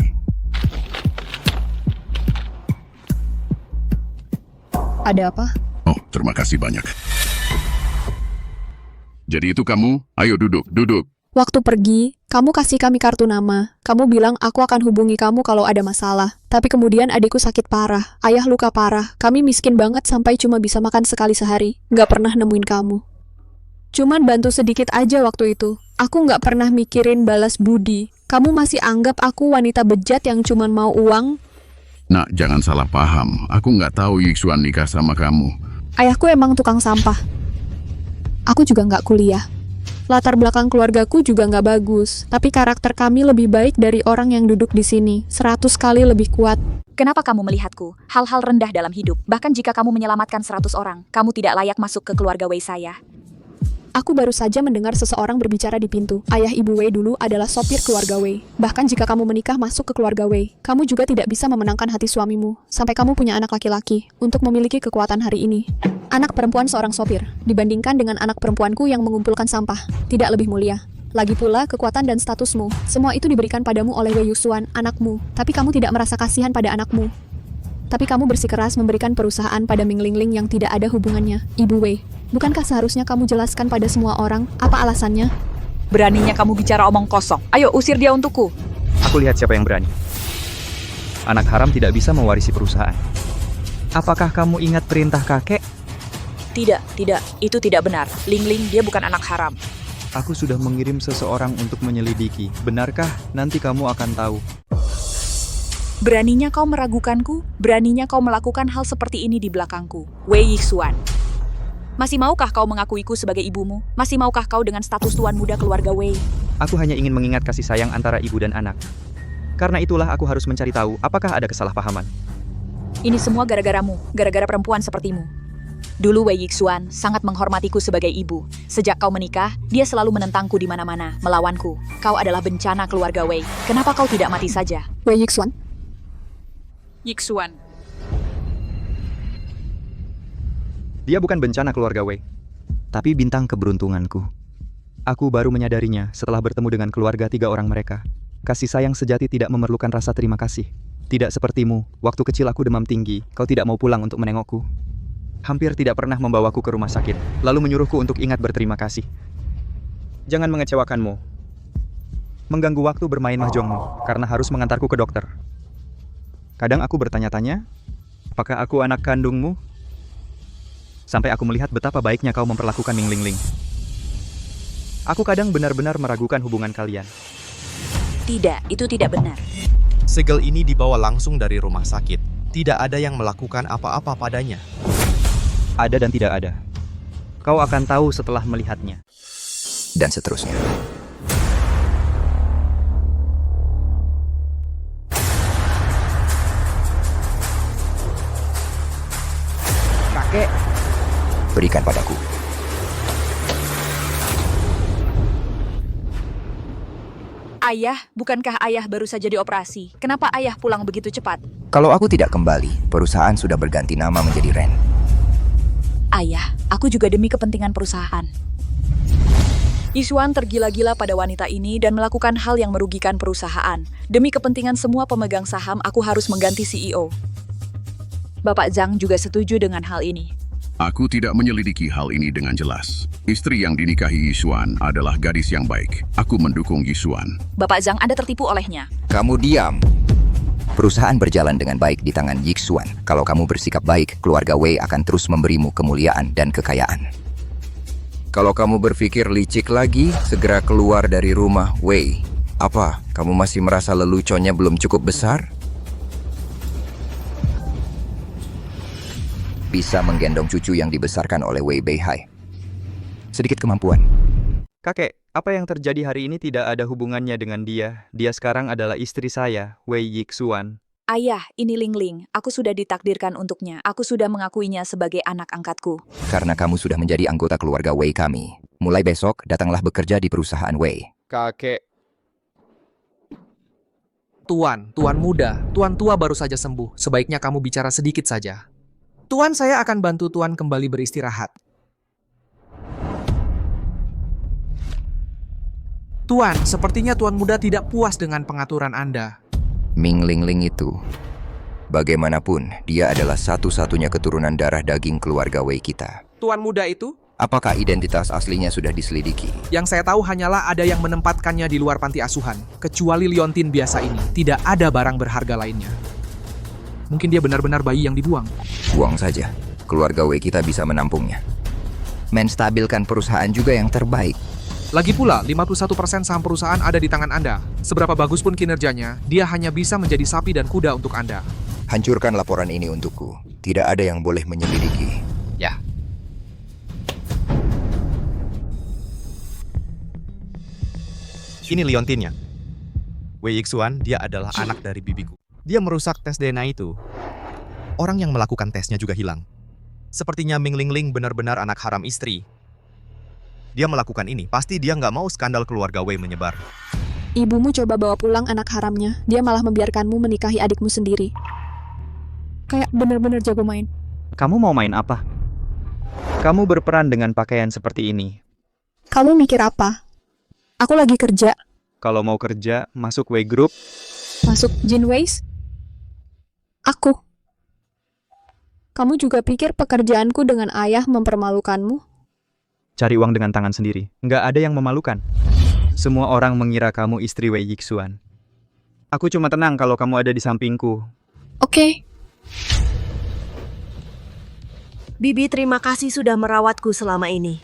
Ada apa? Oh, terima kasih banyak. Jadi itu kamu? Ayo duduk. Waktu pergi, kamu kasih kami kartu nama. Kamu bilang aku akan hubungi kamu kalau ada masalah. Tapi kemudian adikku sakit parah, ayah luka parah. Kami miskin banget sampai cuma bisa makan sekali sehari. Nggak pernah nemuin kamu. Cuman bantu sedikit aja waktu itu. Aku nggak pernah mikirin balas budi. Kamu masih anggap aku wanita bejat yang cuman mau uang? Nak, jangan salah paham. Aku nggak tahu Yixuan nikah sama kamu. Ayahku emang tukang sampah. Aku juga nggak kuliah. Latar belakang keluargaku juga nggak bagus. Tapi karakter kami lebih baik dari orang yang duduk di sini. 100 kali lebih kuat. Kenapa kamu melihatku? Hal-hal rendah dalam hidup. Bahkan jika kamu menyelamatkan 100 orang, kamu tidak layak masuk ke keluarga Wei saya. Aku baru saja mendengar seseorang berbicara di pintu. Ayah Ibu Wei dulu adalah sopir keluarga Wei. Bahkan jika kamu menikah masuk ke keluarga Wei, kamu juga tidak bisa memenangkan hati suamimu. Sampai kamu punya anak laki-laki untuk memiliki kekuatan hari ini. Anak perempuan seorang sopir, dibandingkan dengan anak perempuanku yang mengumpulkan sampah, tidak lebih mulia. Lagi pula, kekuatan dan statusmu, semua itu diberikan padamu oleh Wei Yixuan, anakmu. Tapi kamu tidak merasa kasihan pada anakmu. Tapi kamu bersikeras memberikan perusahaan pada Ming Lingling yang tidak ada hubungannya, Ibu Wei. Bukankah seharusnya kamu jelaskan pada semua orang apa alasannya? Beraninya kamu bicara omong kosong. Ayo usir dia untukku. Aku lihat siapa yang berani. Anak haram tidak bisa mewarisi perusahaan. Apakah kamu ingat perintah kakek? Tidak. Itu tidak benar. Lingling, dia bukan anak haram. Aku sudah mengirim seseorang untuk menyelidiki. Benarkah? Nanti kamu akan tahu. Beraninya kau meragukanku? Beraninya kau melakukan hal seperti ini di belakangku? Wei Yixuan. Masih maukah kau mengakuiku sebagai ibumu? Masih maukah kau dengan status tuan muda keluarga Wei? Aku hanya ingin mengingat kasih sayang antara ibu dan anak. Karena itulah aku harus mencari tahu apakah ada kesalahpahaman. Ini semua gara-garamu, gara-gara perempuan sepertimu. Dulu Wei Yixuan sangat menghormatiku sebagai ibu. Sejak kau menikah, dia selalu menentangku di mana-mana, melawanku. Kau adalah bencana keluarga Wei. Kenapa kau tidak mati saja? Wei Yixuan? Yixuan. Dia bukan bencana keluarga Wei, tapi bintang keberuntunganku. Aku baru menyadarinya setelah bertemu dengan keluarga 3 orang mereka. Kasih sayang sejati tidak memerlukan rasa terima kasih. Tidak sepertimu, waktu kecil aku demam tinggi, kau tidak mau pulang untuk menengokku. Hampir tidak pernah membawaku ke rumah sakit, lalu menyuruhku untuk ingat berterima kasih. Jangan mengecewakanmu. Mengganggu waktu bermain mahjongmu, karena harus mengantarku ke dokter. Kadang aku bertanya-tanya, apakah aku anak kandungmu? Sampai aku melihat betapa baiknya kau memperlakukan Ming Lingling. Aku kadang benar-benar meragukan hubungan kalian. Tidak, itu tidak benar. Segel ini dibawa langsung dari rumah sakit. Tidak ada yang melakukan apa-apa padanya. Ada dan tidak ada. Kau akan tahu setelah melihatnya. Dan seterusnya. Kakek, berikan padaku. Ayah, bukankah ayah baru saja dioperasi? Kenapa ayah pulang begitu cepat? Kalau aku tidak kembali, perusahaan sudah berganti nama menjadi Ren. Ayah, aku juga demi kepentingan perusahaan. Yixuan tergila-gila pada wanita ini dan melakukan hal yang merugikan perusahaan. Demi kepentingan semua pemegang saham, aku harus mengganti CEO. Bapak Zhang juga setuju dengan hal ini. Aku tidak menyelidiki hal ini dengan jelas. Istri yang dinikahi Yixuan adalah gadis yang baik. Aku mendukung Yixuan. Bapak Zhang Anda tertipu olehnya. Kamu diam. Perusahaan berjalan dengan baik di tangan Yixuan. Kalau kamu bersikap baik, keluarga Wei akan terus memberimu kemuliaan dan kekayaan. Kalau kamu berpikir licik lagi, segera keluar dari rumah Wei. Apa, kamu masih merasa leluconnya belum cukup besar? Bisa menggendong cucu yang dibesarkan oleh Wei Beihai. Sedikit kemampuan. Kakek, apa yang terjadi hari ini tidak ada hubungannya dengan dia. Dia sekarang adalah istri saya, Wei Yixuan. Ayah, ini Ling Ling. Aku sudah ditakdirkan untuknya. Aku sudah mengakuinya sebagai anak angkatku. Karena kamu sudah menjadi anggota keluarga Wei kami. Mulai besok, datanglah bekerja di perusahaan Wei. Kakek. Tuan muda, tuan tua baru saja sembuh. Sebaiknya kamu bicara sedikit saja. Tuan, saya akan bantu tuan kembali beristirahat. Tuan, sepertinya tuan muda tidak puas dengan pengaturan Anda. Ming Ling Ling itu, bagaimanapun, dia adalah satu-satunya keturunan darah daging keluarga Wei kita. Tuan muda itu? Apakah identitas aslinya sudah diselidiki? Yang saya tahu hanyalah ada yang menempatkannya di luar panti asuhan. Kecuali liontin biasa ini, tidak ada barang berharga lainnya. Mungkin dia benar-benar bayi yang dibuang. Buang saja, keluarga Wei kita bisa menampungnya. Menstabilkan perusahaan juga yang terbaik. Lagi pula, 51% saham perusahaan ada di tangan Anda. Seberapa bagus pun kinerjanya, dia hanya bisa menjadi sapi dan kuda untuk Anda. Hancurkan laporan ini untukku. Tidak ada yang boleh menyelidiki. Ya. Ini liontinnya. Wei Yixuan, dia adalah anak dari bibiku. Dia merusak tes DNA itu. Orang yang melakukan tesnya juga hilang. Sepertinya Ming Ling Ling benar-benar anak haram istri. Dia melakukan ini, pasti dia nggak mau skandal keluarga Wei menyebar. Ibumu coba bawa pulang anak haramnya. Dia malah membiarkanmu menikahi adikmu sendiri. Kayak benar-benar jago main. Kamu mau main apa? Kamu berperan dengan pakaian seperti ini. Kamu mikir apa? Aku lagi kerja. Kalau mau kerja, masuk Wei Group. Masuk Jin Weis? Aku. Kamu juga pikir pekerjaanku dengan ayah mempermalukanmu? Cari uang dengan tangan sendiri. Nggak ada yang memalukan. Semua orang mengira kamu istri Wei Yixuan. Aku cuma tenang kalau kamu ada di sampingku. Oke. Bibi, terima kasih sudah merawatku selama ini.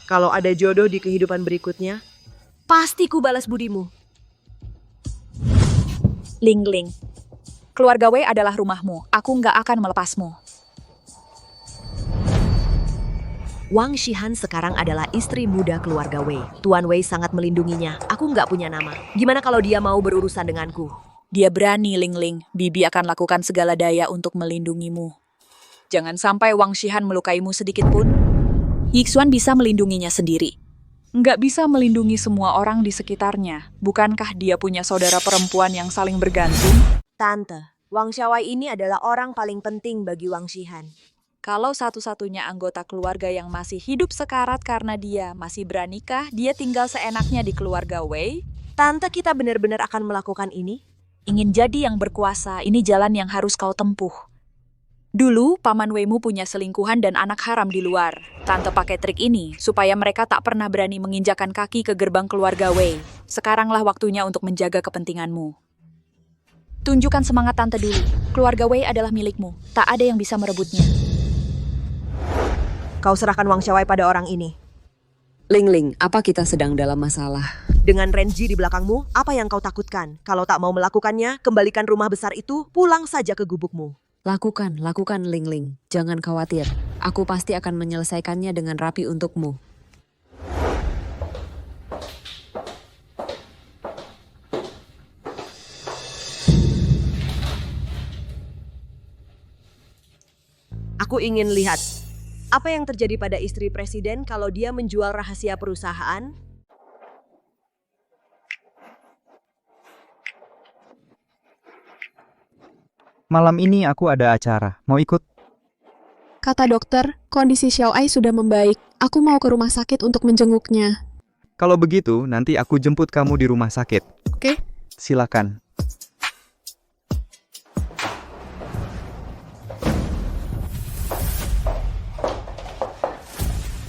Kalau ada jodoh di kehidupan berikutnya, pasti ku balas budimu. Ling Ling, keluarga Wei adalah rumahmu. Aku nggak akan melepasmu. Wang Shihan sekarang adalah istri muda keluarga Wei. Tuan Wei sangat melindunginya. Aku nggak punya nama. Gimana kalau dia mau berurusan denganku? Dia berani, Ling Ling. Bibi akan lakukan segala daya untuk melindungimu. Jangan sampai Wang Shihan melukaimu sedikit pun. Yixuan bisa melindunginya sendiri. Nggak bisa melindungi semua orang di sekitarnya. Bukankah dia punya saudara perempuan yang saling bergantung? Tante, Wang Xiaowai ini adalah orang paling penting bagi Wang Shihan. Kalau satu-satunya anggota keluarga yang masih hidup sekarat karena dia masih beranikah, dia tinggal seenaknya di keluarga Wei? Tante, kita benar-benar akan melakukan ini? Ingin jadi yang berkuasa, ini jalan yang harus kau tempuh. Dulu, paman Weimu punya selingkuhan dan anak haram di luar. Tante pakai trik ini supaya mereka tak pernah berani menginjakan kaki ke gerbang keluarga Wei. Sekaranglah waktunya untuk menjaga kepentinganmu. Tunjukkan semangat tante dulu. Keluarga Wei adalah milikmu. Tak ada yang bisa merebutnya. Kau serahkan Wang Xiaowai pada orang ini. Ling Ling, apa kita sedang dalam masalah? Dengan Renji di belakangmu, apa yang kau takutkan? Kalau tak mau melakukannya, kembalikan rumah besar itu, pulang saja ke gubukmu. Lakukan Ling Ling. Jangan khawatir. Aku pasti akan menyelesaikannya dengan rapi untukmu. Aku ingin lihat apa yang terjadi pada istri presiden kalau dia menjual rahasia perusahaan. Malam ini aku ada acara. Mau ikut? Kata dokter, kondisi Xiao Ai sudah membaik. Aku mau ke rumah sakit untuk menjenguknya. Kalau begitu, nanti aku jemput kamu di rumah sakit. Oke? Silakan.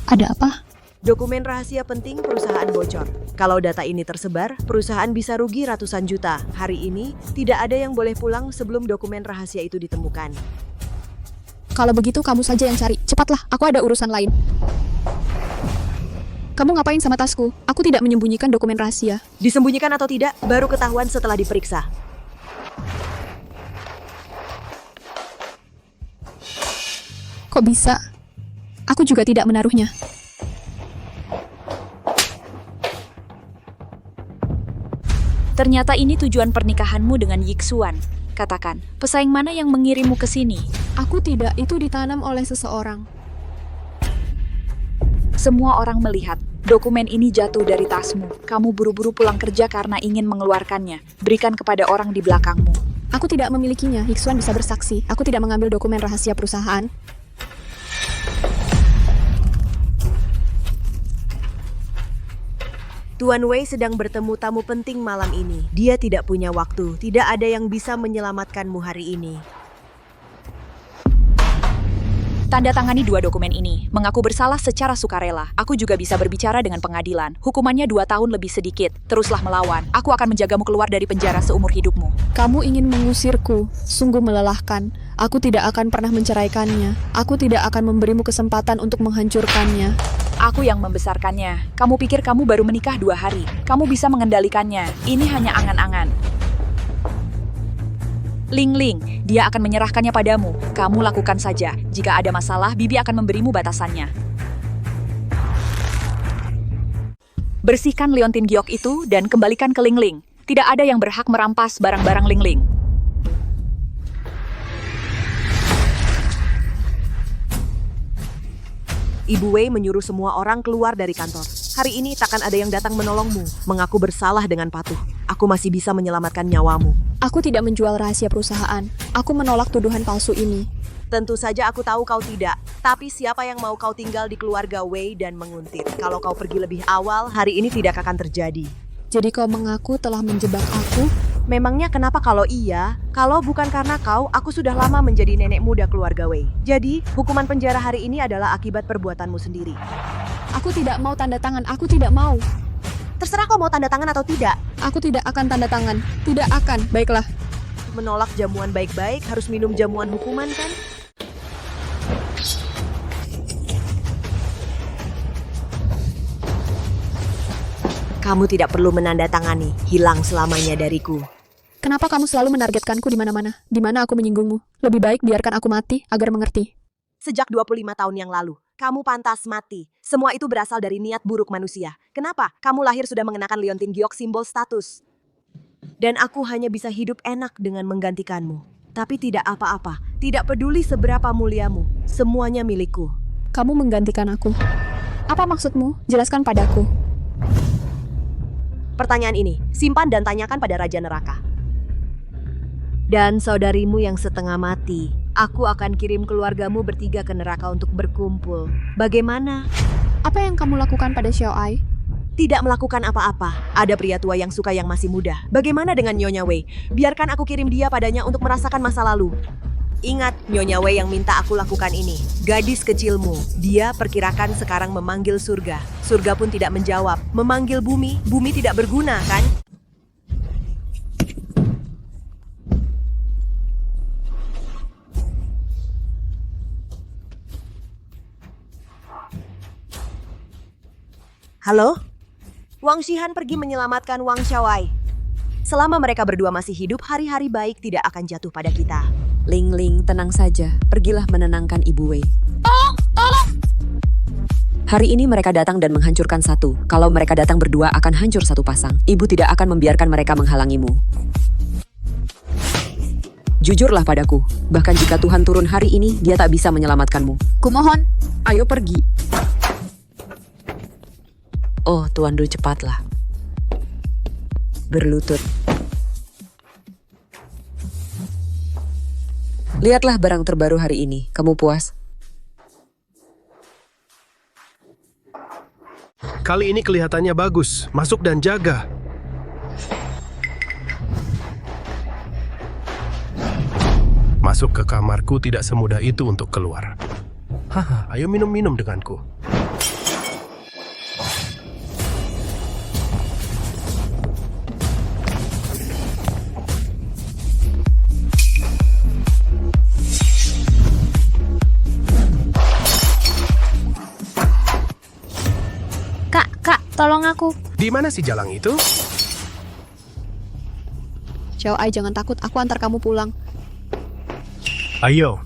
Ada apa? Dokumen rahasia penting perusahaan bocor. Kalau data ini tersebar, perusahaan bisa rugi ratusan juta. Hari ini, tidak ada yang boleh pulang sebelum dokumen rahasia itu ditemukan. Kalau begitu kamu saja yang cari. Cepatlah, aku ada urusan lain. Kamu ngapain sama tasku? Aku tidak menyembunyikan dokumen rahasia. Disembunyikan atau tidak, baru ketahuan setelah diperiksa. Kok bisa? Aku juga tidak menaruhnya. Ternyata ini tujuan pernikahanmu dengan Yixuan. Katakan, pesaing mana yang mengirimmu ke sini? Aku tidak, itu ditanam oleh seseorang. Semua orang melihat. Dokumen ini jatuh dari tasmu. Kamu buru-buru pulang kerja karena ingin mengeluarkannya. Berikan kepada orang di belakangmu. Aku tidak memilikinya. Yixuan bisa bersaksi. Aku tidak mengambil dokumen rahasia perusahaan. Tuan Wei sedang bertemu tamu penting malam ini. Dia tidak punya waktu. Tidak ada yang bisa menyelamatkanmu hari ini. Tanda tangani 2 dokumen ini. Mengaku bersalah secara sukarela. Aku juga bisa berbicara dengan pengadilan. Hukumannya 2 tahun lebih sedikit. Teruslah melawan. Aku akan menjagamu keluar dari penjara seumur hidupmu. Kamu ingin mengusirku. Sungguh melelahkan. Aku tidak akan pernah menceraikannya. Aku tidak akan memberimu kesempatan untuk menghancurkannya. Aku yang membesarkannya. Kamu pikir kamu baru menikah 2 hari. Kamu bisa mengendalikannya. Ini hanya angan-angan. Ling Ling, dia akan menyerahkannya padamu. Kamu lakukan saja. Jika ada masalah, Bibi akan memberimu batasannya. Bersihkan liontin giok itu dan kembalikan ke Ling Ling. Tidak ada yang berhak merampas barang-barang Ling Ling. Ibu Wei menyuruh semua orang keluar dari kantor. Hari ini takkan ada yang datang menolongmu. Mengaku bersalah dengan patuh. Aku masih bisa menyelamatkan nyawamu. Aku tidak menjual rahasia perusahaan. Aku menolak tuduhan palsu ini. Tentu saja aku tahu kau tidak. Tapi siapa yang mau kau tinggal di keluarga Wei dan menguntit? Kalau kau pergi lebih awal, hari ini tidak akan terjadi. Jadi kau mengaku telah menjebak aku? Memangnya kenapa kalau iya? Kalau bukan karena kau, aku sudah lama menjadi nenek muda keluarga Wei. Jadi, hukuman penjara hari ini adalah akibat perbuatanmu sendiri. Aku tidak mau tanda tangan, aku tidak mau. Terserah kau mau tanda tangan atau tidak. Aku tidak akan tanda tangan. Tidak akan. Baiklah. Menolak jamuan baik-baik harus minum jamuan hukuman kan? Kamu tidak perlu menandatangani. Hilang selamanya dariku. Kenapa kamu selalu menargetkanku di mana-mana? Di mana aku menyinggungmu? Lebih baik biarkan aku mati agar mengerti. Sejak 25 tahun yang lalu, kamu pantas mati. Semua itu berasal dari niat buruk manusia. Kenapa? Kamu lahir sudah mengenakan liontin giok simbol status. Dan aku hanya bisa hidup enak dengan menggantikanmu. Tapi tidak apa-apa. Tidak peduli seberapa muliamu. Semuanya milikku. Kamu menggantikan aku. Apa maksudmu? Jelaskan padaku. Pertanyaan ini, simpan dan tanyakan pada Raja Neraka. Dan saudarimu yang setengah mati, aku akan kirim keluargamu bertiga ke neraka untuk berkumpul. Bagaimana? Apa yang kamu lakukan pada Xiao Ai? Tidak melakukan apa-apa. Ada pria tua yang suka yang masih muda. Bagaimana dengan Nyonya Wei? Biarkan aku kirim dia padanya untuk merasakan masa lalu. Ingat, Nyonya Wei yang minta aku lakukan ini. Gadis kecilmu, dia perkirakan sekarang memanggil surga. Surga pun tidak menjawab. Memanggil bumi, bumi tidak berguna, kan? Halo? Wang Shihan pergi menyelamatkan Wang Xiaowai. Selama mereka berdua masih hidup, hari-hari baik tidak akan jatuh pada kita. Ling Ling, tenang saja. Pergilah menenangkan Ibu Wei. Hari ini mereka datang dan menghancurkan satu. Kalau mereka datang berdua akan hancur satu pasang. Ibu tidak akan membiarkan mereka menghalangimu. Jujurlah padaku. Bahkan jika Tuhan turun hari ini, dia tak bisa menyelamatkanmu. Kumohon. Ayo pergi. Oh, Tuan Du, cepatlah. Berlutut. Lihatlah barang terbaru hari ini. Kamu puas? Kali ini kelihatannya bagus. Masuk dan jaga. Masuk ke kamarku tidak semudah itu untuk keluar. Haha, ayo minum-minum denganku. Kak, tolong aku. Di mana si Jalang itu? Xiao Ai, jangan takut, aku antar kamu pulang. Ayo.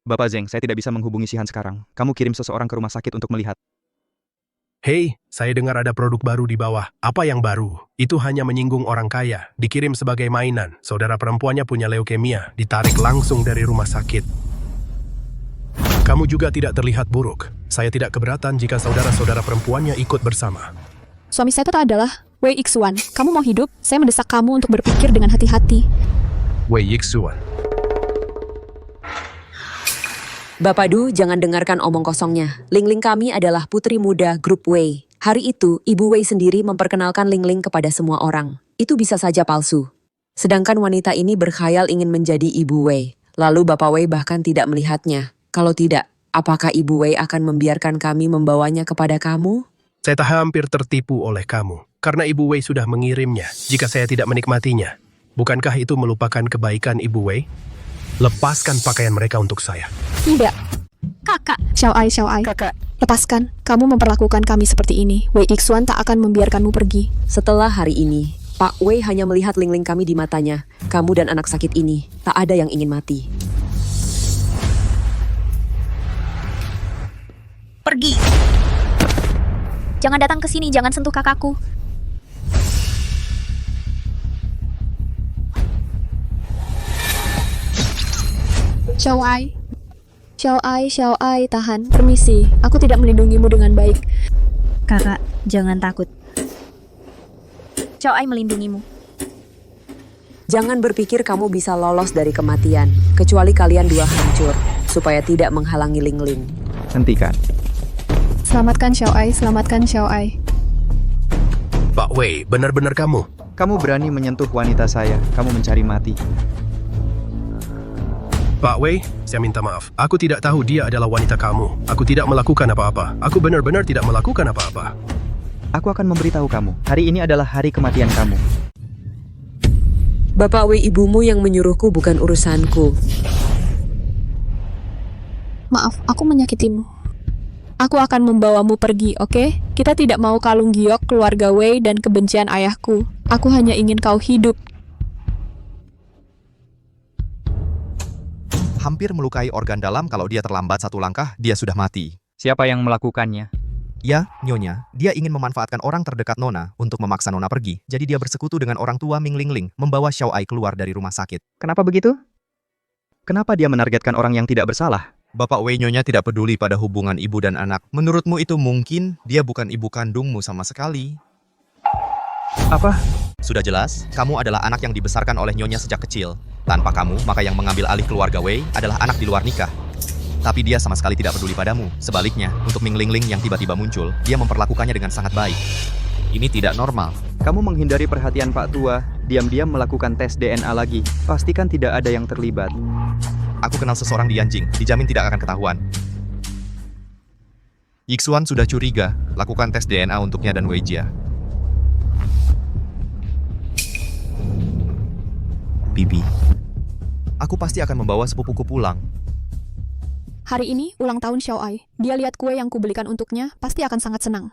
Bapak Zeng, saya tidak bisa menghubungi Shihan sekarang. Kamu kirim seseorang ke rumah sakit untuk melihat. Hei, saya dengar ada produk baru di bawah. Apa yang baru? Itu hanya menyinggung orang kaya. Dikirim sebagai mainan. Saudara perempuannya punya leukemia. Ditarik langsung dari rumah sakit. Kamu juga tidak terlihat buruk. Saya tidak keberatan jika saudara-saudara perempuannya ikut bersama. Suami saya itu adalah Wei Yixuan. Kamu mau hidup? Saya mendesak kamu untuk berpikir dengan hati-hati. Wei Yixuan. Bapak Du, jangan dengarkan omong kosongnya. Lingling kami adalah putri muda grup Wei. Hari itu, Ibu Wei sendiri memperkenalkan Lingling kepada semua orang. Itu bisa saja palsu. Sedangkan wanita ini berkhayal ingin menjadi Ibu Wei. Lalu Bapak Wei bahkan tidak melihatnya. Kalau tidak, apakah Ibu Wei akan membiarkan kami membawanya kepada kamu? Saya tak hampir tertipu oleh kamu. Karena Ibu Wei sudah mengirimnya jika saya tidak menikmatinya. Bukankah itu melupakan kebaikan Ibu Wei? Lepaskan pakaian mereka untuk saya. Tidak. Kakak. Xiao Ai. Kakak. Lepaskan. Kamu memperlakukan kami seperti ini. Wei Yixuan tak akan membiarkanmu pergi. Setelah hari ini, Pak Wei hanya melihat Lingling kami di matanya. Kamu dan anak sakit ini, tak ada yang ingin mati. Pergi. Jangan datang ke sini, jangan sentuh kakakku. Xiao Ai, tahan. Permisi, aku tidak melindungimu dengan baik. Kakak, jangan takut. Xiao Ai melindungimu. Jangan berpikir kamu bisa lolos dari kematian, kecuali kalian dua hancur, supaya tidak menghalangi Lingling. Hentikan. Selamatkan Xiao Ai. Pak Wei, benar-benar kamu. Kamu berani menyentuh wanita saya, kamu mencari mati. Pak Wei, saya minta maaf. Aku tidak tahu dia adalah wanita kamu. Aku tidak melakukan apa-apa. Aku benar-benar tidak melakukan apa-apa. Aku akan memberitahu kamu, hari ini adalah hari kematian kamu. Bapak Wei, ibumu yang menyuruhku, bukan urusanku. Maaf, aku menyakitimu. Aku akan membawamu pergi, oke? Kita tidak mau kalung giok, keluarga Wei, dan kebencian ayahku. Aku hanya ingin kau hidup. Hampir melukai organ dalam, kalau dia terlambat satu langkah, dia sudah mati. Siapa yang melakukannya? Ya, Nyonya. Dia ingin memanfaatkan orang terdekat Nona untuk memaksa Nona pergi. Jadi dia bersekutu dengan orang tua Ming Lingling, membawa Xiao Ai keluar dari rumah sakit. Kenapa begitu? Kenapa dia menargetkan orang yang tidak bersalah? Bapak Wei, Nyonya tidak peduli pada hubungan ibu dan anak. Menurutmu itu mungkin dia bukan ibu kandungmu sama sekali. Apa? Sudah jelas, kamu adalah anak yang dibesarkan oleh Nyonya sejak kecil. Tanpa kamu, maka yang mengambil alih keluarga Wei adalah anak di luar nikah. Tapi dia sama sekali tidak peduli padamu. Sebaliknya, untuk Ming Lingling yang tiba-tiba muncul, dia memperlakukannya dengan sangat baik. Ini tidak normal. Kamu menghindari perhatian Pak Tua, diam-diam melakukan tes DNA lagi. Pastikan tidak ada yang terlibat. Aku kenal seseorang di Yanjing, dijamin tidak akan ketahuan. Yixuan sudah curiga, lakukan tes DNA untuknya dan Wei Jia. Bibi, aku pasti akan membawa sepupuku pulang. Hari ini ulang tahun Xiao Ai. Dia lihat kue yang kubelikan untuknya, pasti akan sangat senang.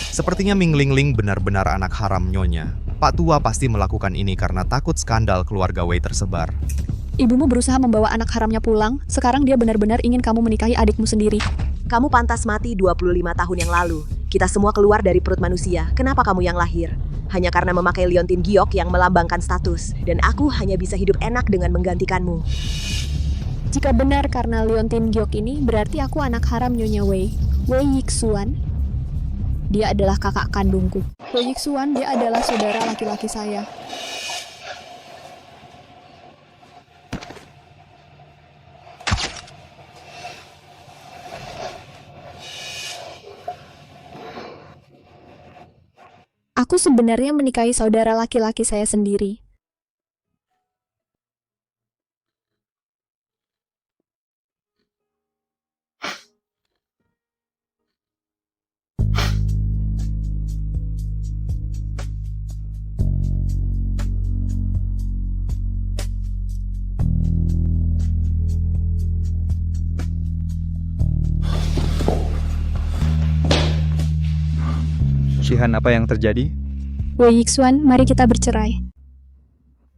Sepertinya Ming Lingling benar-benar anak haram Nyonya. Pak Tua pasti melakukan ini karena takut skandal keluarga Wei tersebar. Ibumu berusaha membawa anak haramnya pulang, sekarang dia benar-benar ingin kamu menikahi adikmu sendiri. Kamu pantas mati 25 tahun yang lalu. Kita semua keluar dari perut manusia. Kenapa kamu yang lahir? hanya karena memakai liontin giok yang melambangkan status. Dan aku hanya bisa hidup enak dengan menggantikanmu. Jika benar karena liontin giok ini, berarti aku anak haram Nyonya Wei. Wei Yixuan. Dia adalah kakak kandungku. Wei Yixuan, dia adalah saudara laki-laki saya. Aku sebenarnya menikahi saudara laki-laki saya sendiri. Shihan, apa yang terjadi? Wei Yixuan, mari kita bercerai.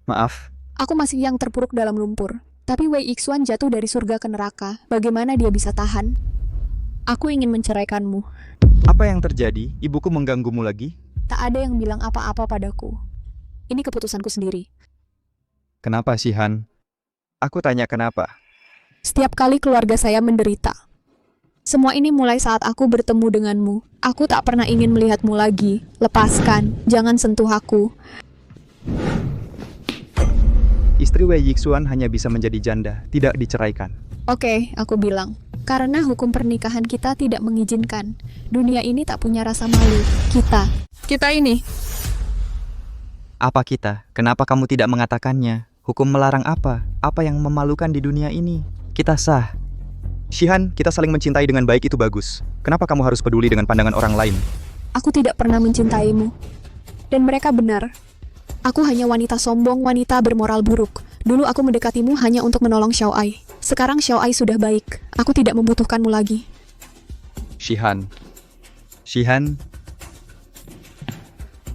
Maaf, Aku masih yang terpuruk dalam lumpur. Tapi Wei Yixuan jatuh dari surga ke neraka. Bagaimana dia bisa tahan? Aku ingin menceraikanmu. apa yang terjadi? Ibuku mengganggumu lagi? Tak ada yang bilang apa-apa padaku. Ini keputusanku sendiri. Kenapa, Shihan? Aku tanya kenapa. Setiap kali keluarga saya menderita. Semua ini mulai saat aku bertemu denganmu. Aku tak pernah ingin melihatmu lagi. Lepaskan, jangan sentuh aku. Istri Wei Yixuan hanya bisa menjadi janda, tidak diceraikan. Oke, aku bilang. Karena hukum pernikahan kita tidak mengizinkan. Dunia ini tak punya rasa malu. Kita ini. Apa kita? Kenapa kamu tidak mengatakannya? Hukum melarang apa? Apa yang memalukan di dunia ini? Kita sah. Shihan, kita saling mencintai dengan baik itu bagus. Kenapa kamu harus peduli dengan pandangan orang lain? Aku tidak pernah mencintaimu. Dan mereka benar. Aku hanya wanita sombong, wanita bermoral buruk. Dulu aku mendekatimu hanya untuk menolong Xiao Ai. Sekarang Xiao Ai sudah baik. Aku tidak membutuhkanmu lagi. Shihan.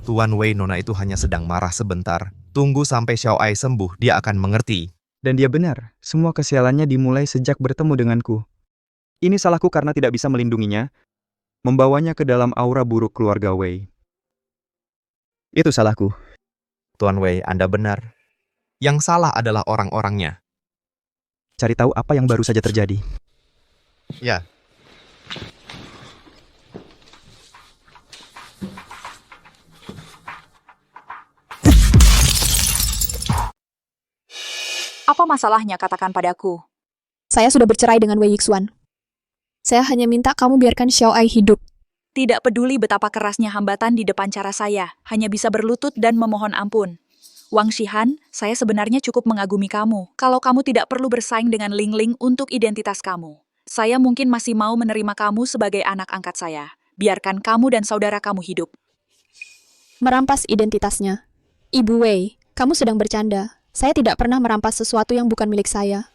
Tuan Wei, Nona itu hanya sedang marah sebentar. Tunggu sampai Xiao Ai sembuh, dia akan mengerti. Dan dia benar, semua kesialannya dimulai sejak bertemu denganku. Ini salahku karena tidak bisa melindunginya, membawanya ke dalam aura buruk keluarga Wei. Itu salahku. Tuan Wei, Anda benar. Yang salah adalah orang-orangnya. Cari tahu apa yang baru saja terjadi. Ya. Apa masalahnya, katakan padaku. Saya sudah bercerai dengan Wei Yixuan. Saya hanya minta kamu biarkan Xiao Ai hidup. Tidak peduli betapa kerasnya hambatan di depan cara saya, hanya bisa berlutut dan memohon ampun. Wang Shihan, saya sebenarnya cukup mengagumi kamu. Kalau kamu tidak perlu bersaing dengan Ling Ling untuk identitas kamu. Saya mungkin masih mau menerima kamu sebagai anak angkat saya. Biarkan kamu dan saudara kamu hidup. Merampas identitasnya. Ibu Wei, kamu sedang bercanda. Saya tidak pernah merampas sesuatu yang bukan milik saya.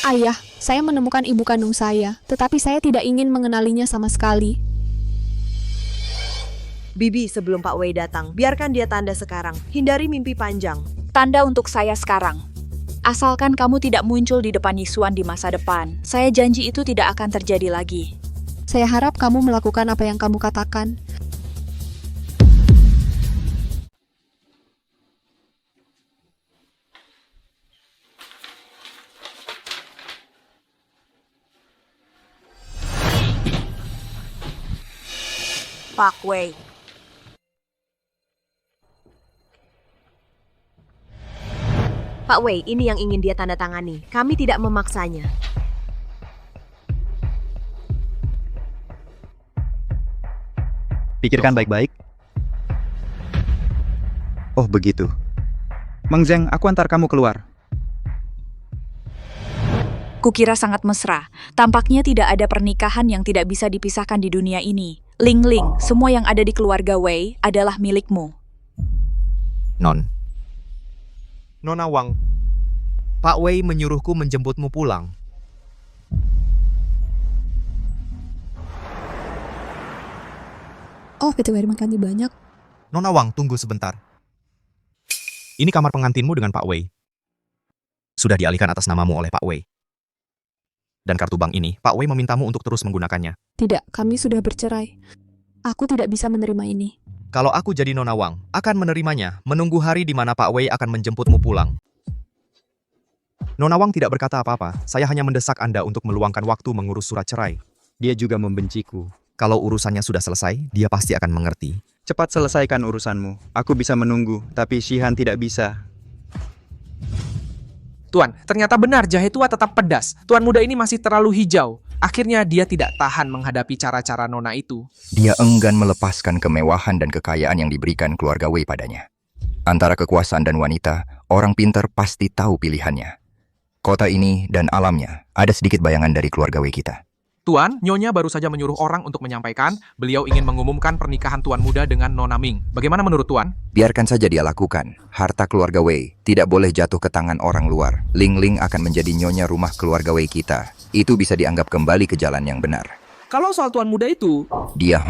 Ayah, saya menemukan ibu kandung saya, tetapi saya tidak ingin mengenalinya sama sekali. Bibi, sebelum Pak Wei datang, biarkan dia tanda sekarang. Hindari mimpi panjang. Tanda untuk saya sekarang. Asalkan kamu tidak muncul di depan Yixuan di masa depan, saya janji itu tidak akan terjadi lagi. Saya harap kamu melakukan apa yang kamu katakan. Pak Wei. Pak Wei, ini yang ingin dia tanda tangani. Kami tidak memaksanya. Pikirkan baik-baik. Oh, begitu. Meng Zheng, aku antar kamu keluar. Kukira sangat mesra. Tampaknya tidak ada pernikahan yang tidak bisa dipisahkan di dunia ini. Ling Ling, semua yang ada di keluarga Wei adalah milikmu. Nona Wang, Pak Wei menyuruhku menjemputmu pulang. Oh, terima kasih banyak. Nona Wang, tunggu sebentar. Ini kamar pengantinmu dengan Pak Wei. Sudah dialihkan atas namamu oleh Pak Wei. Dan kartu bank ini, Pak Wei memintamu untuk terus menggunakannya. Tidak, kami sudah bercerai. Aku tidak bisa menerima ini. Kalau aku jadi Nona Wang, akan menerimanya, menunggu hari di mana Pak Wei akan menjemputmu pulang. Nona Wang tidak berkata apa-apa, saya hanya mendesak Anda untuk meluangkan waktu mengurus surat cerai. Dia juga membenciku. Kalau urusannya sudah selesai, dia pasti akan mengerti. Cepat selesaikan urusanmu. Aku bisa menunggu, tapi Shihan tidak bisa. Tuan, ternyata benar jahe tua tetap pedas. Tuan muda ini masih terlalu hijau. Akhirnya dia tidak tahan menghadapi cara-cara Nona itu. Dia enggan melepaskan kemewahan dan kekayaan yang diberikan keluarga Wei padanya. Antara kekuasaan dan wanita, orang pintar pasti tahu pilihannya. Kota ini dan alamnya, ada sedikit bayangan dari keluarga Wei kita. Tuan, Nyonya baru saja menyuruh orang untuk menyampaikan beliau ingin mengumumkan pernikahan Tuan muda dengan Nona Ming. Bagaimana menurut Tuan? Biarkan saja dia lakukan. Harta keluarga Wei tidak boleh jatuh ke tangan orang luar. Ling Ling akan menjadi nyonya rumah keluarga Wei kita. Itu bisa dianggap kembali ke jalan yang benar. Kalau soal Tuan muda itu... Dia,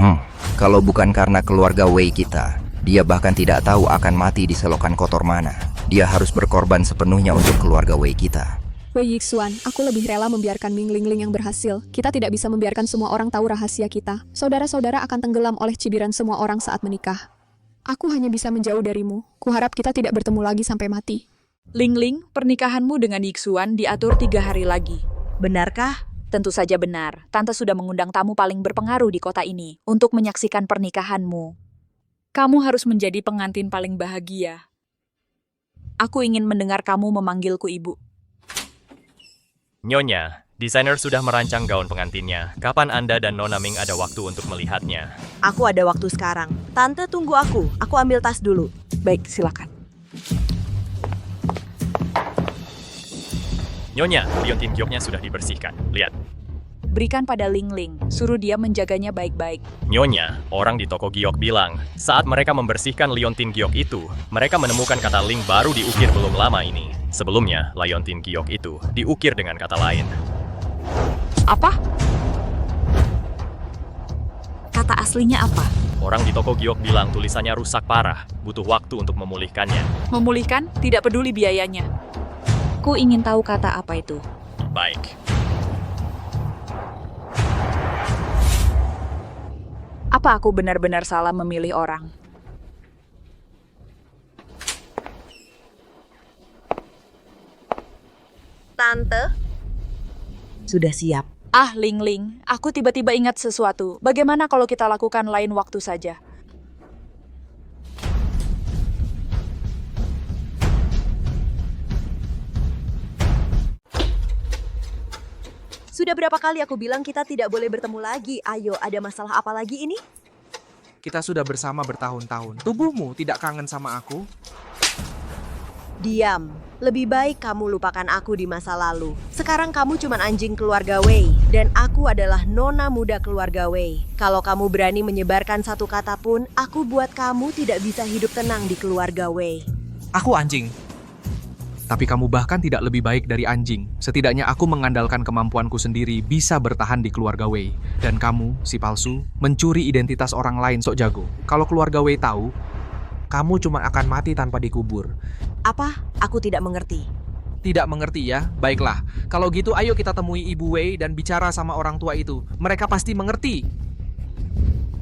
kalau bukan karena keluarga Wei kita, dia bahkan tidak tahu akan mati di selokan kotor mana. Dia harus berkorban sepenuhnya untuk keluarga Wei kita. Wei Yixuan, aku lebih rela membiarkan Ming Lingling yang berhasil. Kita tidak bisa membiarkan semua orang tahu rahasia kita. Saudara-saudara akan tenggelam oleh cibiran semua orang saat menikah. Aku hanya bisa menjauh darimu. Kuharap kita tidak bertemu lagi sampai mati. Lingling, pernikahanmu dengan Yixuan diatur 3 hari lagi. Benarkah? Tentu saja benar. Tante sudah mengundang tamu paling berpengaruh di kota ini untuk menyaksikan pernikahanmu. Kamu harus menjadi pengantin paling bahagia. Aku ingin mendengar kamu memanggilku ibu. Nyonya, desainer sudah merancang gaun pengantinnya. Kapan Anda dan Nona Ming ada waktu untuk melihatnya? Aku ada waktu sekarang. Tante tunggu aku. Aku ambil tas dulu. Baik, silakan. Nyonya, liontin gioknya sudah dibersihkan. Lihat. Berikan pada Lingling. Suruh dia menjaganya baik-baik. Nyonya, orang di toko giok bilang, saat mereka membersihkan liontin giok itu, mereka menemukan kata ling baru diukir belum lama ini. Sebelumnya, liontin giok itu diukir dengan kata lain. Apa? Kata aslinya apa? Orang di toko giok bilang tulisannya rusak parah, butuh waktu untuk memulihkannya. Memulihkan? Tidak peduli biayanya. Ku ingin tahu kata apa itu. Baik. Apa aku benar-benar salah memilih orang? Tante? Sudah siap. Ah, Lingling, aku tiba-tiba ingat sesuatu. Bagaimana kalau kita lakukan lain waktu saja? Sudah berapa kali aku bilang kita tidak boleh bertemu lagi. Ayo, ada masalah apa lagi ini? Kita sudah bersama bertahun-tahun. Tubuhmu tidak kangen sama aku? Diam. Lebih baik kamu lupakan aku di masa lalu. Sekarang kamu cuma anjing keluarga Wei. Dan aku adalah nona muda keluarga Wei. Kalau kamu berani menyebarkan satu kata pun, aku buat kamu tidak bisa hidup tenang di keluarga Wei. Aku anjing. Tapi kamu bahkan tidak lebih baik dari anjing. Setidaknya aku mengandalkan kemampuanku sendiri bisa bertahan di keluarga Wei. Dan kamu, si palsu, mencuri identitas orang lain sok jago. Kalau keluarga Wei tahu, kamu cuma akan mati tanpa dikubur. Apa? Aku tidak mengerti. Tidak mengerti ya? Baiklah. Kalau gitu ayo kita temui Ibu Wei dan bicara sama orang tua itu. Mereka pasti mengerti.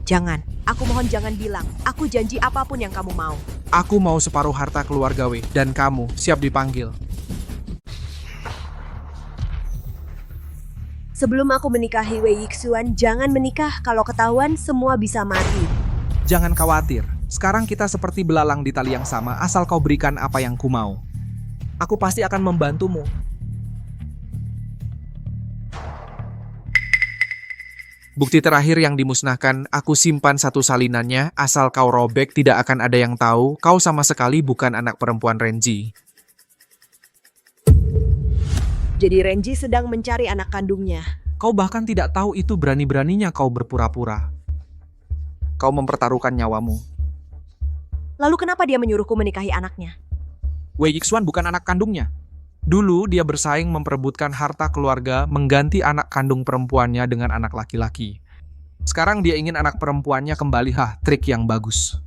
Jangan. Aku mohon jangan bilang. Aku janji apapun yang kamu mau. Aku mau separuh harta keluarga Wei dan kamu siap dipanggil. Sebelum aku menikahi Wei Yixuan, jangan menikah. Kalau ketahuan, semua bisa mati. Jangan khawatir. Sekarang kita seperti belalang di tali yang sama, asal kau berikan apa yang ku mau. Aku pasti akan membantumu. Bukti terakhir yang dimusnahkan, aku simpan satu salinannya, asal kau robek tidak akan ada yang tahu, kau sama sekali bukan anak perempuan Renji. Jadi Renji sedang mencari anak kandungnya. Kau bahkan tidak tahu itu berani-beraninya kau berpura-pura. Kau mempertaruhkan nyawamu. Lalu kenapa dia menyuruhku menikahi anaknya? Wei Yixuan bukan anak kandungnya. Dulu dia bersaing memperebutkan harta keluarga mengganti anak kandung perempuannya dengan anak laki-laki. Sekarang dia ingin anak perempuannya kembali, trik yang bagus.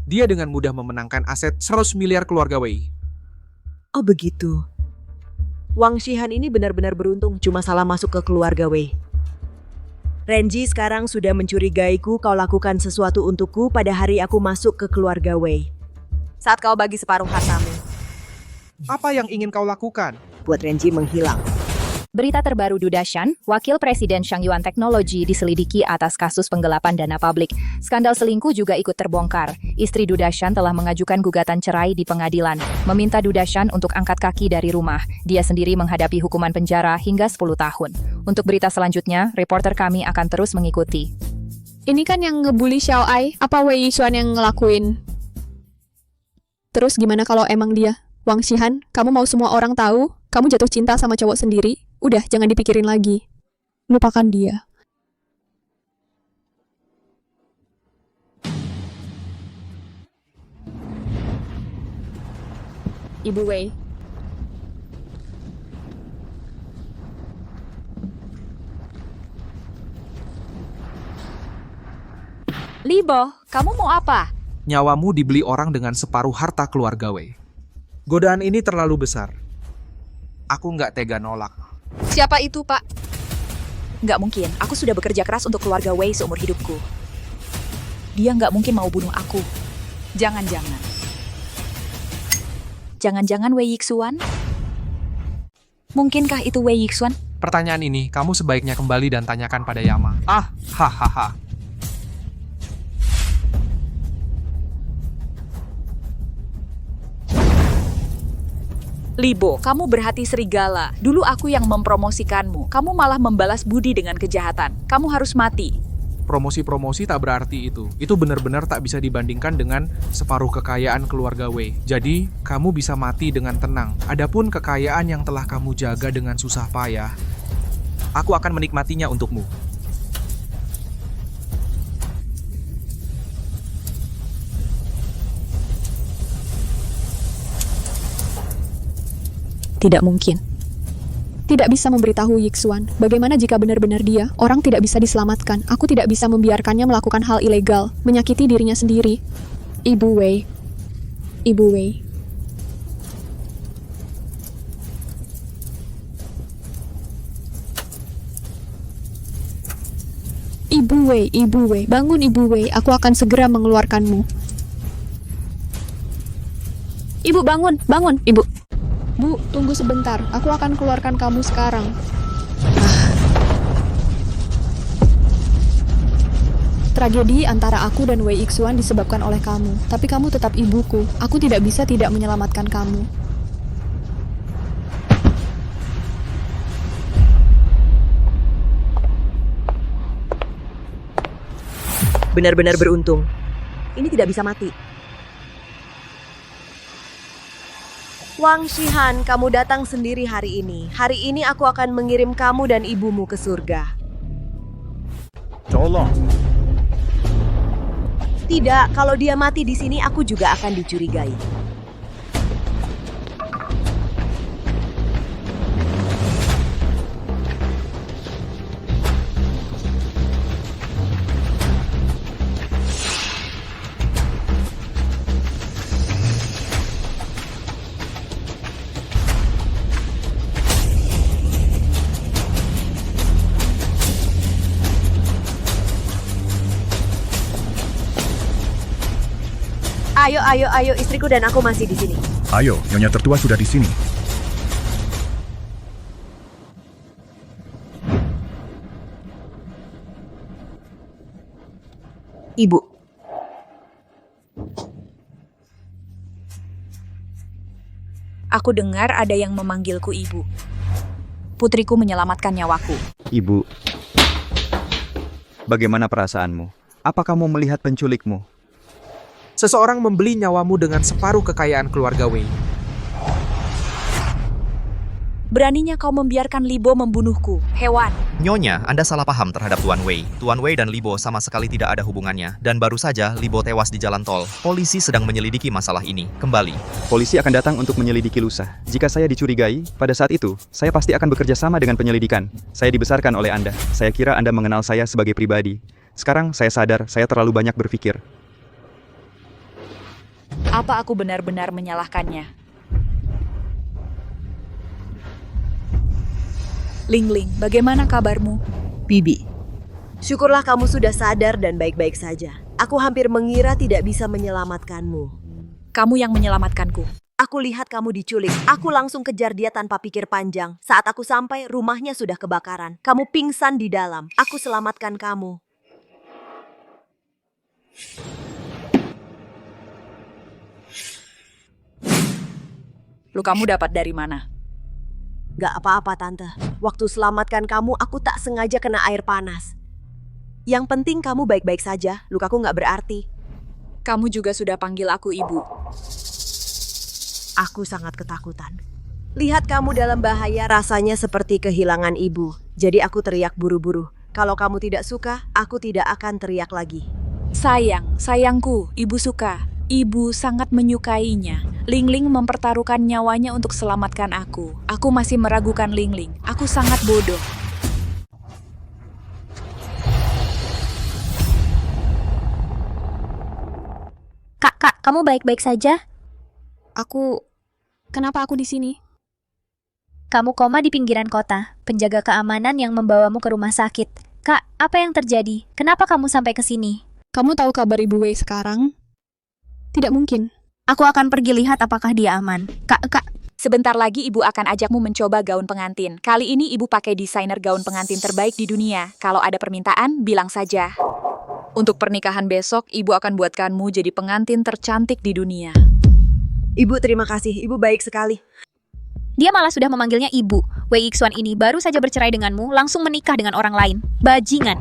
Dia dengan mudah memenangkan aset 100 miliar keluarga Wei. Oh begitu. Wang Shihan ini benar-benar beruntung cuma salah masuk ke keluarga Wei. Renji sekarang sudah mencurigaiku kau lakukan sesuatu untukku pada hari aku masuk ke keluarga Wei. Saat kau bagi separuh hartamu. Apa yang ingin kau lakukan? Buat Renji menghilang. Berita terbaru Dudashan, Wakil Presiden Shangyuan Technology diselidiki atas kasus penggelapan dana publik. Skandal selingkuh juga ikut terbongkar. Istri Dudashan telah mengajukan gugatan cerai di pengadilan, meminta Dudashan untuk angkat kaki dari rumah. Dia sendiri menghadapi hukuman penjara hingga 10 tahun. Untuk berita selanjutnya, reporter kami akan terus mengikuti. Ini kan yang ngebully Xiao Ai, apa Wei Yixuan yang ngelakuin? Terus gimana kalau emang dia? Wang Shihan, kamu mau semua orang tahu? Kamu jatuh cinta sama cowok sendiri? Udah, jangan dipikirin lagi. Lupakan dia. Ibu Wei. Libo, kamu mau apa? Nyawamu dibeli orang dengan separuh harta keluarga Wei. Godaan ini terlalu besar. Aku nggak tega nolak. Siapa itu, Pak? Nggak mungkin, aku sudah bekerja keras untuk keluarga Wei seumur hidupku. Dia nggak mungkin mau bunuh aku. Jangan-jangan. Jangan-jangan Wei Yixuan? Mungkinkah itu Wei Yixuan? Pertanyaan ini kamu sebaiknya kembali dan tanyakan pada Yama. Hahaha. Libo, kamu berhati serigala. Dulu aku yang mempromosikanmu. Kamu malah membalas budi dengan kejahatan. Kamu harus mati. Promosi-promosi tak berarti itu. Itu benar-benar tak bisa dibandingkan dengan separuh kekayaan keluarga Wei. Jadi, kamu bisa mati dengan tenang. Adapun kekayaan yang telah kamu jaga dengan susah payah, aku akan menikmatinya untukmu. Tidak mungkin. Tidak bisa memberitahu Yixuan. Bagaimana jika benar-benar dia, orang tidak bisa diselamatkan. Aku tidak bisa membiarkannya melakukan hal ilegal, menyakiti dirinya sendiri. Ibu Wei. Ibu Wei. Ibu Wei, Ibu Wei, bangun Ibu Wei, aku akan segera mengeluarkanmu. Ibu bangun, bangun, Ibu. Bu, tunggu sebentar. Aku akan keluarkan kamu sekarang. Tragedi antara aku dan Wei Yixuan disebabkan oleh kamu. Tapi kamu tetap ibuku. Aku tidak bisa tidak menyelamatkan kamu. Benar-benar beruntung. Ini tidak bisa mati. Wang Shihan, kamu datang sendiri hari ini. Hari ini aku akan mengirim kamu dan ibumu ke surga. Tolong. Tidak, kalau dia mati di sini aku juga akan dicurigai. Ayo, istriku dan aku masih di sini. Ayo, Nyonya tertua sudah di sini. Ibu. Aku dengar ada yang memanggilku ibu. Putriku menyelamatkan nyawaku. Ibu, bagaimana perasaanmu? Apa kamu melihat penculikmu? Seseorang membeli nyawamu dengan separuh kekayaan keluarga Wei. Beraninya kau membiarkan Libo membunuhku, hewan. Nyonya, Anda salah paham terhadap Tuan Wei. Tuan Wei dan Libo sama sekali tidak ada hubungannya. Dan baru saja Libo tewas di jalan tol. Polisi sedang menyelidiki masalah ini. Kembali. Polisi akan datang untuk menyelidiki lusa. Jika saya dicurigai, pada saat itu, saya pasti akan bekerja sama dengan penyelidikan. Saya dibesarkan oleh Anda. Saya kira Anda mengenal saya sebagai pribadi. Sekarang saya sadar saya terlalu banyak berpikir. Apa aku benar-benar menyalahkannya? Ling Ling, bagaimana kabarmu? Bibi, Syukurlah kamu sudah sadar dan baik-baik saja. Aku hampir mengira tidak bisa menyelamatkanmu. Kamu yang menyelamatkanku. Aku lihat kamu diculik. Aku langsung kejar dia tanpa pikir panjang. Saat aku sampai, rumahnya sudah kebakaran. Kamu pingsan di dalam. Aku selamatkan kamu. Lukamu dapat dari mana? Gak apa-apa, Tante. Waktu selamatkan kamu, aku tak sengaja kena air panas. Yang penting kamu baik-baik saja, lukaku gak berarti. Kamu juga sudah panggil aku ibu. Aku sangat ketakutan. Lihat kamu dalam bahaya rasanya seperti kehilangan ibu. Jadi aku teriak buru-buru. Kalau kamu tidak suka, aku tidak akan teriak lagi. Sayangku, ibu suka. Ibu sangat menyukainya. Lingling mempertaruhkan nyawanya untuk selamatkan aku. Aku masih meragukan Lingling. Aku sangat bodoh. Kak, kamu baik-baik saja? Kenapa aku di sini? Kamu koma di pinggiran kota. Penjaga keamanan yang membawamu ke rumah sakit. Kak, apa yang terjadi? Kenapa kamu sampai ke sini? Kamu tahu kabar Ibu Wei sekarang? Tidak mungkin. Aku akan pergi lihat apakah dia aman. Kak. Sebentar lagi ibu akan ajakmu mencoba gaun pengantin. Kali ini ibu pakai desainer gaun pengantin terbaik di dunia. Kalau ada permintaan, bilang saja. Untuk pernikahan besok, ibu akan buatkanmu jadi pengantin tercantik di dunia. Ibu, terima kasih. Ibu baik sekali. Dia malah sudah memanggilnya ibu. Wei Yixuan ini baru saja bercerai denganmu, langsung menikah dengan orang lain. Bajingan.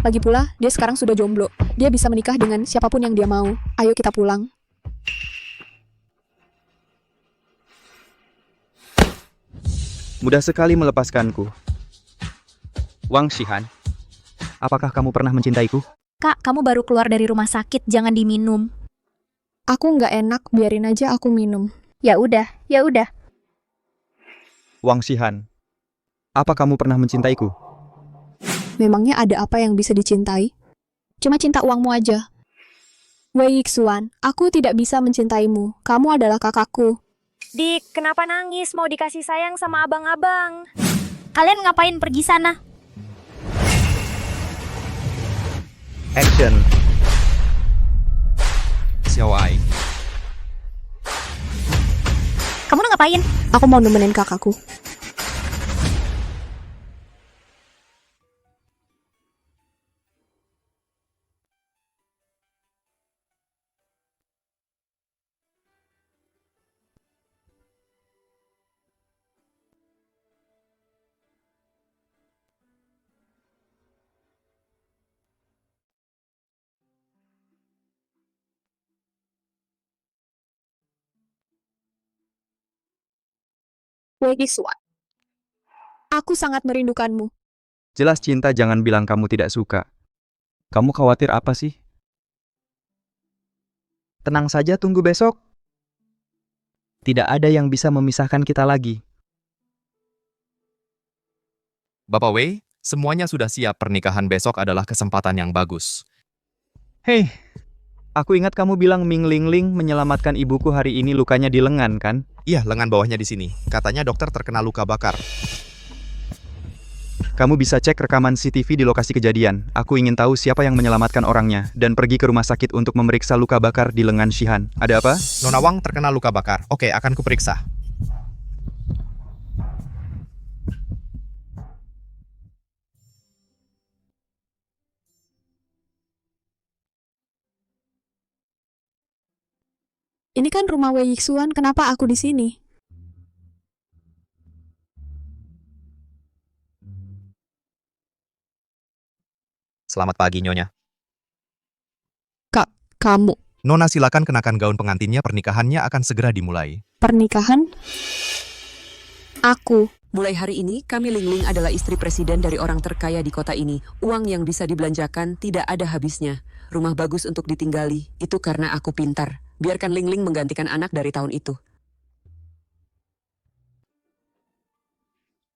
Lagi pula, dia sekarang sudah jomblo. Dia bisa menikah dengan siapapun yang dia mau. Ayo kita pulang. Mudah sekali melepaskanku. Wang Shihan, apakah kamu pernah mencintaiku? Kak, kamu baru keluar dari rumah sakit, jangan diminum. Aku nggak enak, biarin aja aku minum. Ya udah. Wang Shihan, apa kamu pernah mencintaiku? Memangnya ada apa yang bisa dicintai? Cuma cinta uangmu aja. Wei Yixuan, aku tidak bisa mencintaimu. Kamu adalah kakakku. Dik, kenapa nangis? Mau dikasih sayang sama abang-abang. Kalian ngapain pergi sana? Action. Xiaowai. Kamu ngapain? Aku mau nemenin kakakku. Wei Yixuan, aku sangat merindukanmu. Jelas cinta, jangan bilang kamu tidak suka. Kamu khawatir apa sih? Tenang saja, tunggu besok. Tidak ada yang bisa memisahkan kita lagi. Bapak Wei, semuanya sudah siap. Pernikahan besok adalah kesempatan yang bagus. Hei, aku ingat kamu bilang Ming Lingling menyelamatkan ibuku hari ini, lukanya di lengan, kan? Iya, lengan bawahnya di sini. Katanya dokter terkena luka bakar. Kamu bisa cek rekaman CCTV di lokasi kejadian. Aku ingin tahu siapa yang menyelamatkan orangnya dan pergi ke rumah sakit untuk memeriksa luka bakar di lengan Shihan. Ada apa? Nona Wang terkena luka bakar. Oke, akan kuperiksa. Ini kan rumah Wei Yixuan, kenapa aku di sini? Selamat pagi, Nyonya. Kamu. Nona, silakan kenakan gaun pengantinnya. Pernikahannya akan segera dimulai. Pernikahan? Aku. Mulai hari ini, kami Lingling adalah istri presiden dari orang terkaya di kota ini. Uang yang bisa dibelanjakan tidak ada habisnya. Rumah bagus untuk ditinggali, itu karena aku pintar. Biarkan Lingling menggantikan anak dari tahun itu. Kak, kamu baik-baik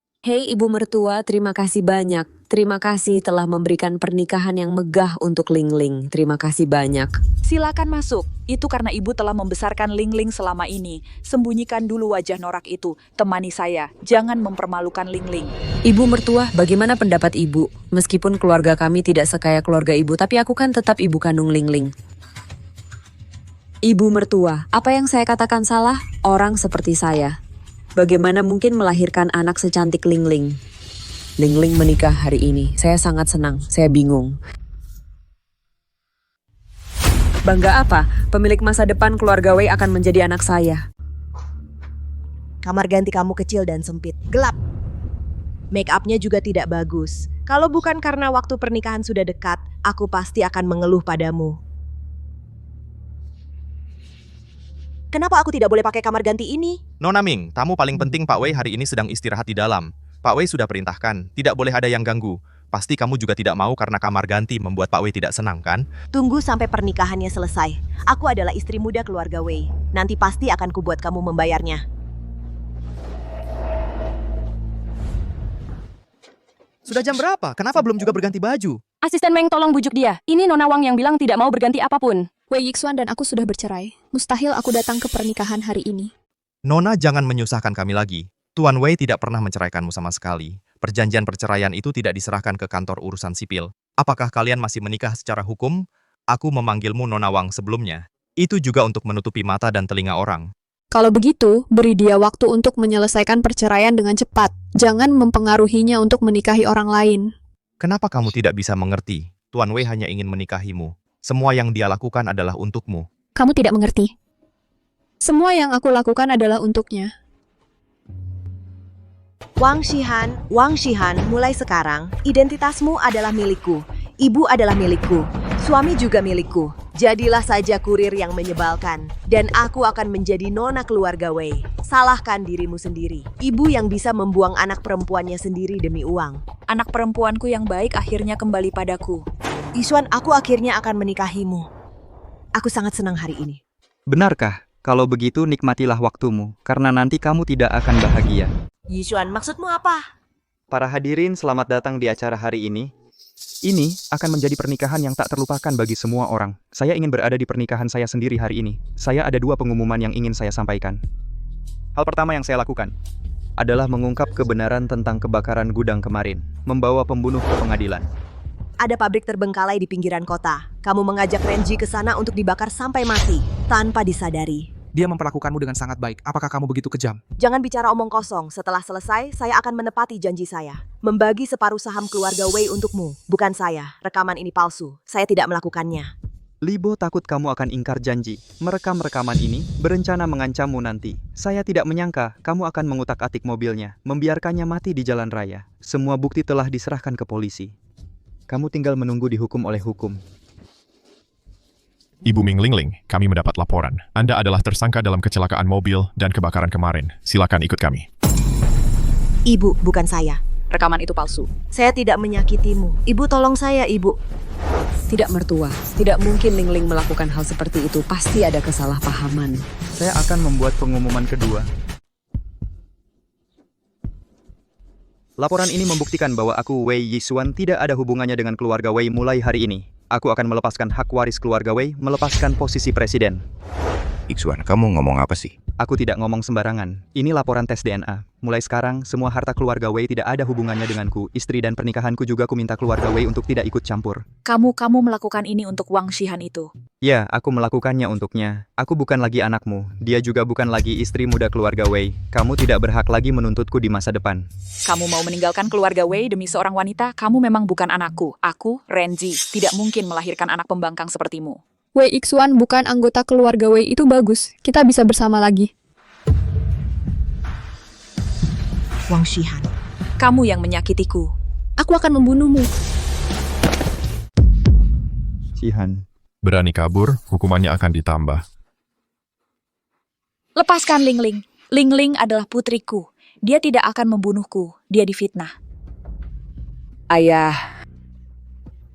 saja? Aku sangat Hei ibu mertua, terima kasih banyak. Terima kasih telah memberikan pernikahan yang megah untuk Ling Ling. Terima kasih banyak. Silakan masuk. Itu karena ibu telah membesarkan Ling Ling selama ini. Sembunyikan dulu wajah norak itu. Temani saya. Jangan mempermalukan Ling Ling. Ibu mertua, bagaimana pendapat ibu? Meskipun keluarga kami tidak sekaya keluarga ibu, tapi aku kan tetap ibu kandung Ling Ling. Ibu mertua, apa yang saya katakan salah? Orang seperti saya. Bagaimana mungkin melahirkan anak secantik Ling Ling? Ling Ling menikah hari ini. Saya sangat senang. Saya bingung. Bangga apa? Pemilik masa depan keluarga Wei akan menjadi anak saya. Kamar ganti kamu kecil dan sempit, gelap. Make up-nya juga tidak bagus. Kalau bukan karena waktu pernikahan sudah dekat, aku pasti akan mengeluh padamu. Kenapa aku tidak boleh pakai kamar ganti ini? Nona Ming, tamu paling penting Pak Wei hari ini sedang istirahat di dalam. Pak Wei sudah perintahkan, tidak boleh ada yang ganggu. Pasti kamu juga tidak mau karena kamar ganti membuat Pak Wei tidak senang, kan? Tunggu sampai pernikahannya selesai. Aku adalah istri muda keluarga Wei. Nanti pasti akan kubuat kamu membayarnya. Sudah jam berapa? Kenapa belum juga berganti baju? Asisten Meng tolong bujuk dia. Ini Nona Wang yang bilang tidak mau berganti apapun. Wei Yixuan dan aku sudah bercerai. Mustahil aku datang ke pernikahan hari ini. Nona, jangan menyusahkan kami lagi. Tuan Wei tidak pernah menceraikanmu sama sekali. Perjanjian perceraian itu tidak diserahkan ke kantor urusan sipil. Apakah kalian masih menikah secara hukum? Aku memanggilmu Nona Wang sebelumnya. Itu juga untuk menutupi mata dan telinga orang. Kalau begitu, beri dia waktu untuk menyelesaikan perceraian dengan cepat. Jangan mempengaruhinya untuk menikahi orang lain. Kenapa kamu tidak bisa mengerti? Tuan Wei hanya ingin menikahimu. Semua yang dia lakukan adalah untukmu. Kamu tidak mengerti. Semua yang aku lakukan adalah untuknya. Wang Shihan, mulai sekarang, identitasmu adalah milikku. Ibu adalah milikku. Suami juga milikku. Jadilah saja kurir yang menyebalkan. Dan aku akan menjadi nona keluarga Wei. Salahkan dirimu sendiri. Ibu yang bisa membuang anak perempuannya sendiri demi uang. Anak perempuanku yang baik akhirnya kembali padaku. Yixuan, aku akhirnya akan menikahimu. Aku sangat senang hari ini. Benarkah? Kalau begitu nikmatilah waktumu, karena nanti kamu tidak akan bahagia. Yixuan, maksudmu apa? Para hadirin, selamat datang di acara hari ini. Ini akan menjadi pernikahan yang tak terlupakan bagi semua orang. Saya ingin berada di pernikahan saya sendiri hari ini. Saya ada 2 pengumuman yang ingin saya sampaikan. Hal pertama yang saya lakukan adalah mengungkap kebenaran tentang kebakaran gudang kemarin, membawa pembunuh ke pengadilan. Ada pabrik terbengkalai di pinggiran kota. Kamu mengajak Renji ke sana untuk dibakar sampai mati, tanpa disadari. Dia memperlakukanmu dengan sangat baik. Apakah kamu begitu kejam? Jangan bicara omong kosong. Setelah selesai, saya akan menepati janji saya. Membagi separuh saham keluarga Wei untukmu. Bukan saya. Rekaman ini palsu. Saya tidak melakukannya. Libo takut kamu akan ingkar janji. Merekam rekaman ini, berencana mengancammu nanti. Saya tidak menyangka kamu akan mengutak-atik mobilnya, membiarkannya mati di jalan raya. Semua bukti telah diserahkan ke polisi. Kamu tinggal menunggu dihukum oleh hukum. Ibu Ming Ling Ling, kami mendapat laporan. Anda adalah tersangka dalam kecelakaan mobil dan kebakaran kemarin. Silakan ikut kami. Ibu, bukan saya. Rekaman itu palsu. Saya tidak menyakitimu. Ibu, tolong saya, Ibu. Tidak mertua, tidak mungkin Ling Ling melakukan hal seperti itu. Pasti ada kesalahpahaman. Saya akan membuat pengumuman kedua. Laporan ini membuktikan bahwa aku, Wei Yixuan, tidak ada hubungannya dengan keluarga Wei mulai hari ini. Aku akan melepaskan hak waris keluarga Wei, melepaskan posisi presiden. Yixuan, kamu ngomong apa sih? Aku tidak ngomong sembarangan. Ini laporan tes DNA. Mulai sekarang, semua harta keluarga Wei tidak ada hubungannya denganku. Istri dan pernikahanku juga ku minta keluarga Wei untuk tidak ikut campur. Kamu melakukan ini untuk Wang Shihan itu. Ya, aku melakukannya untuknya. Aku bukan lagi anakmu. Dia juga bukan lagi istri muda keluarga Wei. Kamu tidak berhak lagi menuntutku di masa depan. Kamu mau meninggalkan keluarga Wei demi seorang wanita? Kamu memang bukan anakku. Aku, Renji, tidak mungkin melahirkan anak pembangkang sepertimu. Wei Yixuan bukan anggota keluarga Wei, itu bagus. Kita bisa bersama lagi. Wang Shihan. Kamu yang menyakitiku. Aku akan membunuhmu. Shihan. Berani kabur, hukumannya akan ditambah. Lepaskan Ling Ling. Ling Ling adalah putriku. Dia tidak akan membunuhku. Dia difitnah. Ayah.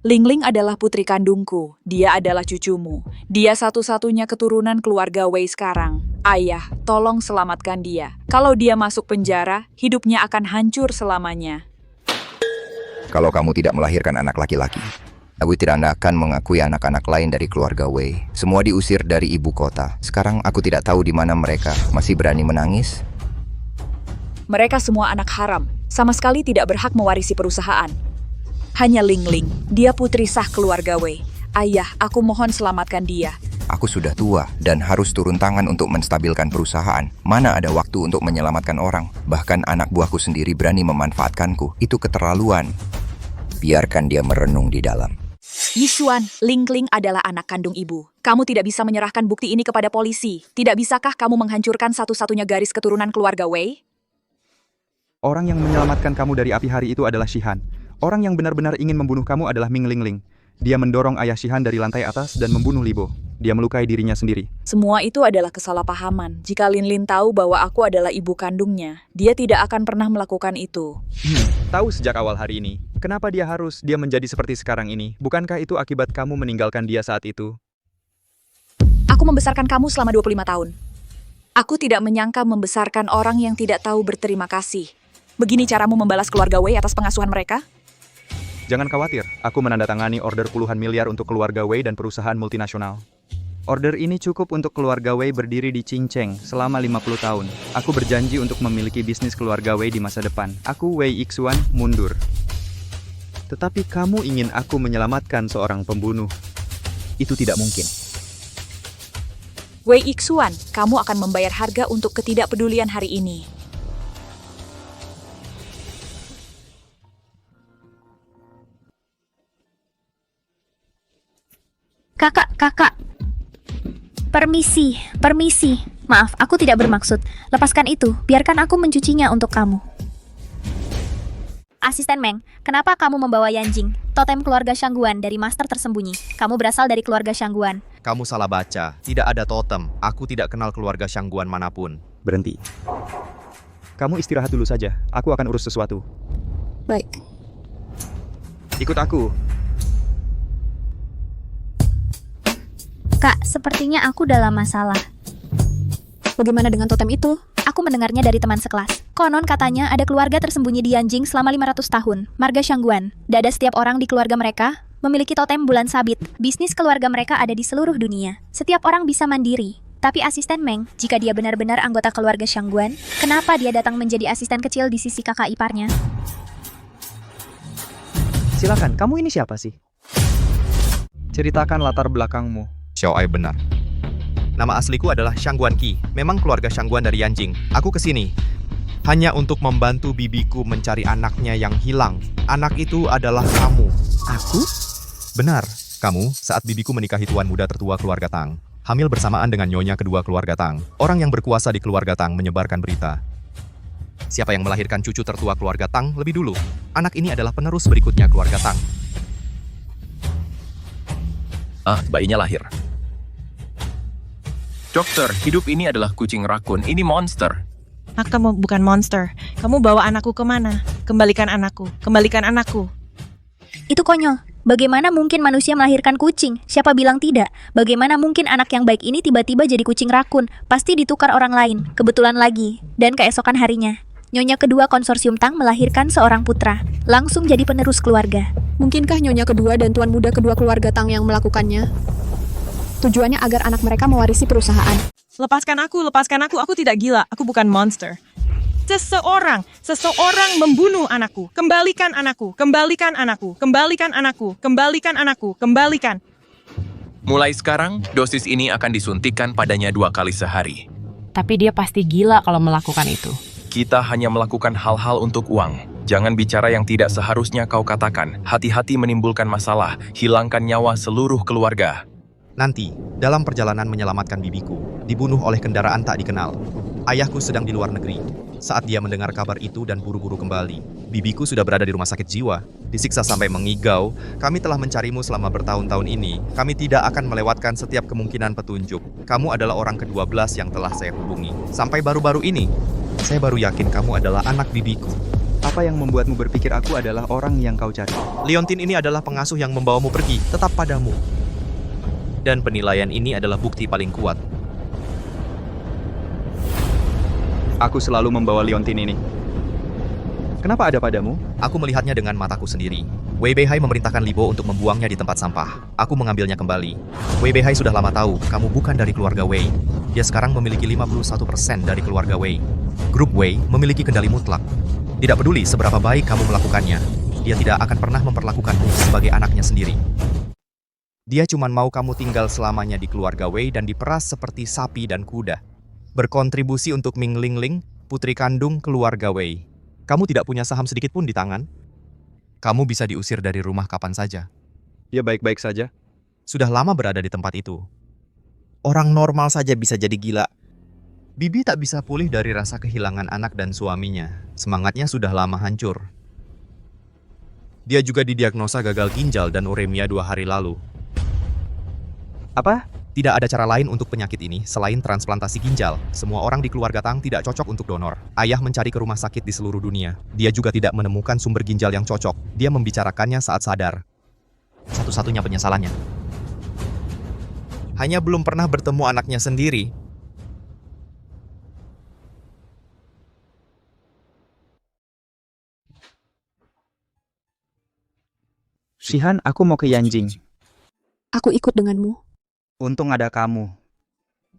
Ling Ling adalah putri kandungku. Dia adalah cucumu. Dia satu-satunya keturunan keluarga Wei sekarang. Ayah, tolong selamatkan dia. Kalau dia masuk penjara, hidupnya akan hancur selamanya. Kalau kamu tidak melahirkan anak laki-laki, aku tidak akan mengakui anak-anak lain dari keluarga Wei. Semua diusir dari ibu kota. Sekarang aku tidak tahu di mana mereka. Masih berani menangis? Mereka semua anak haram, sama sekali tidak berhak mewarisi perusahaan. Hanya Ling Ling, dia putri sah keluarga Wei. Ayah, aku mohon selamatkan dia. Aku sudah tua dan harus turun tangan untuk menstabilkan perusahaan. Mana ada waktu untuk menyelamatkan orang? Bahkan anak buahku sendiri berani memanfaatkanku. Itu keterlaluan. Biarkan dia merenung di dalam. Yixuan, Ling Ling adalah anak kandung ibu. Kamu tidak bisa menyerahkan bukti ini kepada polisi. Tidak bisakah kamu menghancurkan satu-satunya garis keturunan keluarga Wei? Orang yang menyelamatkan kamu dari api hari itu adalah Shihan. Orang yang benar-benar ingin membunuh kamu adalah Ming Ling Ling. Dia mendorong ayah Shihan dari lantai atas dan membunuh Libo. Dia melukai dirinya sendiri. Semua itu adalah kesalahpahaman. Jika Lin Lin tahu bahwa aku adalah ibu kandungnya, dia tidak akan pernah melakukan itu. Tahu sejak awal hari ini, kenapa dia menjadi seperti sekarang ini? Bukankah itu akibat kamu meninggalkan dia saat itu? Aku membesarkan kamu selama 25 tahun. Aku tidak menyangka membesarkan orang yang tidak tahu berterima kasih. Begini caramu membalas keluarga Wei atas pengasuhan mereka? Jangan khawatir, aku menandatangani order puluhan miliar untuk keluarga Wei dan perusahaan multinasional. Order ini cukup untuk keluarga Wei berdiri di Qingcheng selama 50 tahun. Aku berjanji untuk memiliki bisnis keluarga Wei di masa depan. Aku Wei Yixuan mundur. Tetapi kamu ingin aku menyelamatkan seorang pembunuh. Itu tidak mungkin. Wei Yixuan, kamu akan membayar harga untuk ketidakpedulian hari ini. Kakak. Permisi. Maaf, aku tidak bermaksud. Lepaskan itu, biarkan aku mencucinya untuk kamu. Asisten Meng, kenapa kamu membawa Yanjing, totem keluarga Shangguan dari master tersembunyi? Kamu berasal dari keluarga Shangguan. Kamu salah baca. Tidak ada totem. Aku tidak kenal keluarga Shangguan manapun. Berhenti. Kamu istirahat dulu saja. Aku akan urus sesuatu. Baik. Ikut aku. Kak, sepertinya aku dalam masalah. Bagaimana dengan totem itu? Aku mendengarnya dari teman sekelas. Konon katanya ada keluarga tersembunyi di Yanjing selama 500 tahun, marga Shangguan. Dada setiap orang di keluarga mereka memiliki totem bulan sabit. Bisnis keluarga mereka ada di seluruh dunia. Setiap orang bisa mandiri. Tapi asisten Meng, jika dia benar-benar anggota keluarga Shangguan, kenapa dia datang menjadi asisten kecil di sisi kakak iparnya? Silakan, kamu ini siapa sih? Ceritakan latar belakangmu. Xiao Ai benar. Nama asliku adalah Shangguan Qi. Memang keluarga Shangguan dari Yanjing. Aku kesini hanya untuk membantu bibiku mencari anaknya yang hilang. Anak itu adalah kamu. Aku? Benar, kamu saat bibiku menikahi tuan muda tertua keluarga Tang. Hamil bersamaan dengan nyonya kedua keluarga Tang. Orang yang berkuasa di keluarga Tang menyebarkan berita. Siapa yang melahirkan cucu tertua keluarga Tang lebih dulu? Anak ini adalah penerus berikutnya keluarga Tang. Bayinya lahir. Dokter, hidup ini adalah kucing rakun. Ini monster. Kamu bukan monster. Kamu bawa anakku kemana? Kembalikan anakku. Kembalikan anakku. Itu konyol. Bagaimana mungkin manusia melahirkan kucing? Siapa bilang tidak? Bagaimana mungkin anak yang baik ini tiba-tiba jadi kucing rakun? Pasti ditukar orang lain. Kebetulan lagi. Dan keesokan harinya, nyonya kedua konsorsium Tang melahirkan seorang putra. Langsung jadi penerus keluarga. Mungkinkah nyonya kedua dan tuan muda kedua keluarga Tang yang melakukannya? Tujuannya agar anak mereka mewarisi perusahaan. Lepaskan aku. Aku tidak gila. Aku bukan monster. Seseorang membunuh anakku. Kembalikan anakku. Kembalikan anakku. Kembalikan anakku. Kembalikan anakku. Kembalikan. Mulai sekarang, dosis ini akan disuntikkan padanya 2 kali sehari. Tapi dia pasti gila kalau melakukan itu. Kita hanya melakukan hal-hal untuk uang. Jangan bicara yang tidak seharusnya kau katakan. Hati-hati menimbulkan masalah. Hilangkan nyawa seluruh keluarga. Nanti, dalam perjalanan menyelamatkan bibiku, dibunuh oleh kendaraan tak dikenal. Ayahku sedang di luar negeri. Saat dia mendengar kabar itu dan buru-buru kembali, bibiku sudah berada di rumah sakit jiwa. Disiksa sampai mengigau, kami telah mencarimu selama bertahun-tahun ini. Kami tidak akan melewatkan setiap kemungkinan petunjuk. Kamu adalah orang ke-12 yang telah saya hubungi. Sampai baru-baru ini, saya baru yakin kamu adalah anak bibiku. Apa yang membuatmu berpikir aku adalah orang yang kau cari? Leontin ini adalah pengasuh yang membawamu pergi, tetap padamu. Dan penilaian ini adalah bukti paling kuat. Aku selalu membawa liontin ini. Kenapa ada padamu? Aku melihatnya dengan mataku sendiri. Wei Beihai memerintahkan Libo untuk membuangnya di tempat sampah. Aku mengambilnya kembali. Wei Beihai sudah lama tahu kamu bukan dari keluarga Wei. Dia sekarang memiliki 51% dari keluarga Wei. Grup Wei memiliki kendali mutlak. Tidak peduli seberapa baik kamu melakukannya, dia tidak akan pernah memperlakukanmu sebagai anaknya sendiri. Dia cuma mau kamu tinggal selamanya di keluarga Wei dan diperas seperti sapi dan kuda. Berkontribusi untuk Ming Lingling, putri kandung keluarga Wei. Kamu tidak punya saham sedikit pun di tangan. Kamu bisa diusir dari rumah kapan saja. Ya baik-baik saja. Sudah lama berada di tempat itu. Orang normal saja bisa jadi gila. Bibi tak bisa pulih dari rasa kehilangan anak dan suaminya. Semangatnya sudah lama hancur. Dia juga didiagnosa gagal ginjal dan uremia 2 hari lalu. Apa? Tidak ada cara lain untuk penyakit ini selain transplantasi ginjal. Semua orang di keluarga Tang tidak cocok untuk donor. Ayah mencari ke rumah sakit di seluruh dunia. Dia juga tidak menemukan sumber ginjal yang cocok. Dia membicarakannya saat sadar. Satu-satunya penyesalannya. Hanya belum pernah bertemu anaknya sendiri. Shihan, aku mau ke Yanjing. Aku ikut denganmu. Untung ada kamu.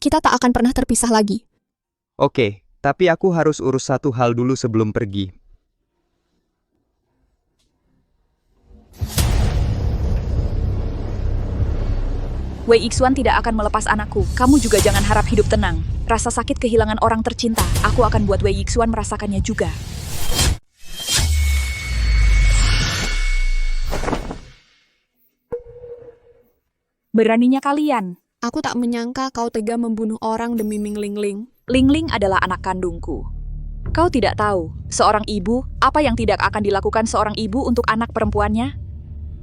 Kita tak akan pernah terpisah lagi. Oke, tapi aku harus urus satu hal dulu sebelum pergi. Wei Yixuan tidak akan melepas anakku. Kamu juga jangan harap hidup tenang. Rasa sakit kehilangan orang tercinta. Aku akan buat Wei Yixuan merasakannya juga. Beraninya kalian. Aku tak menyangka kau tega membunuh orang demi Ming Lingling. Lingling adalah anak kandungku. Kau tidak tahu, seorang ibu, apa yang tidak akan dilakukan seorang ibu untuk anak perempuannya?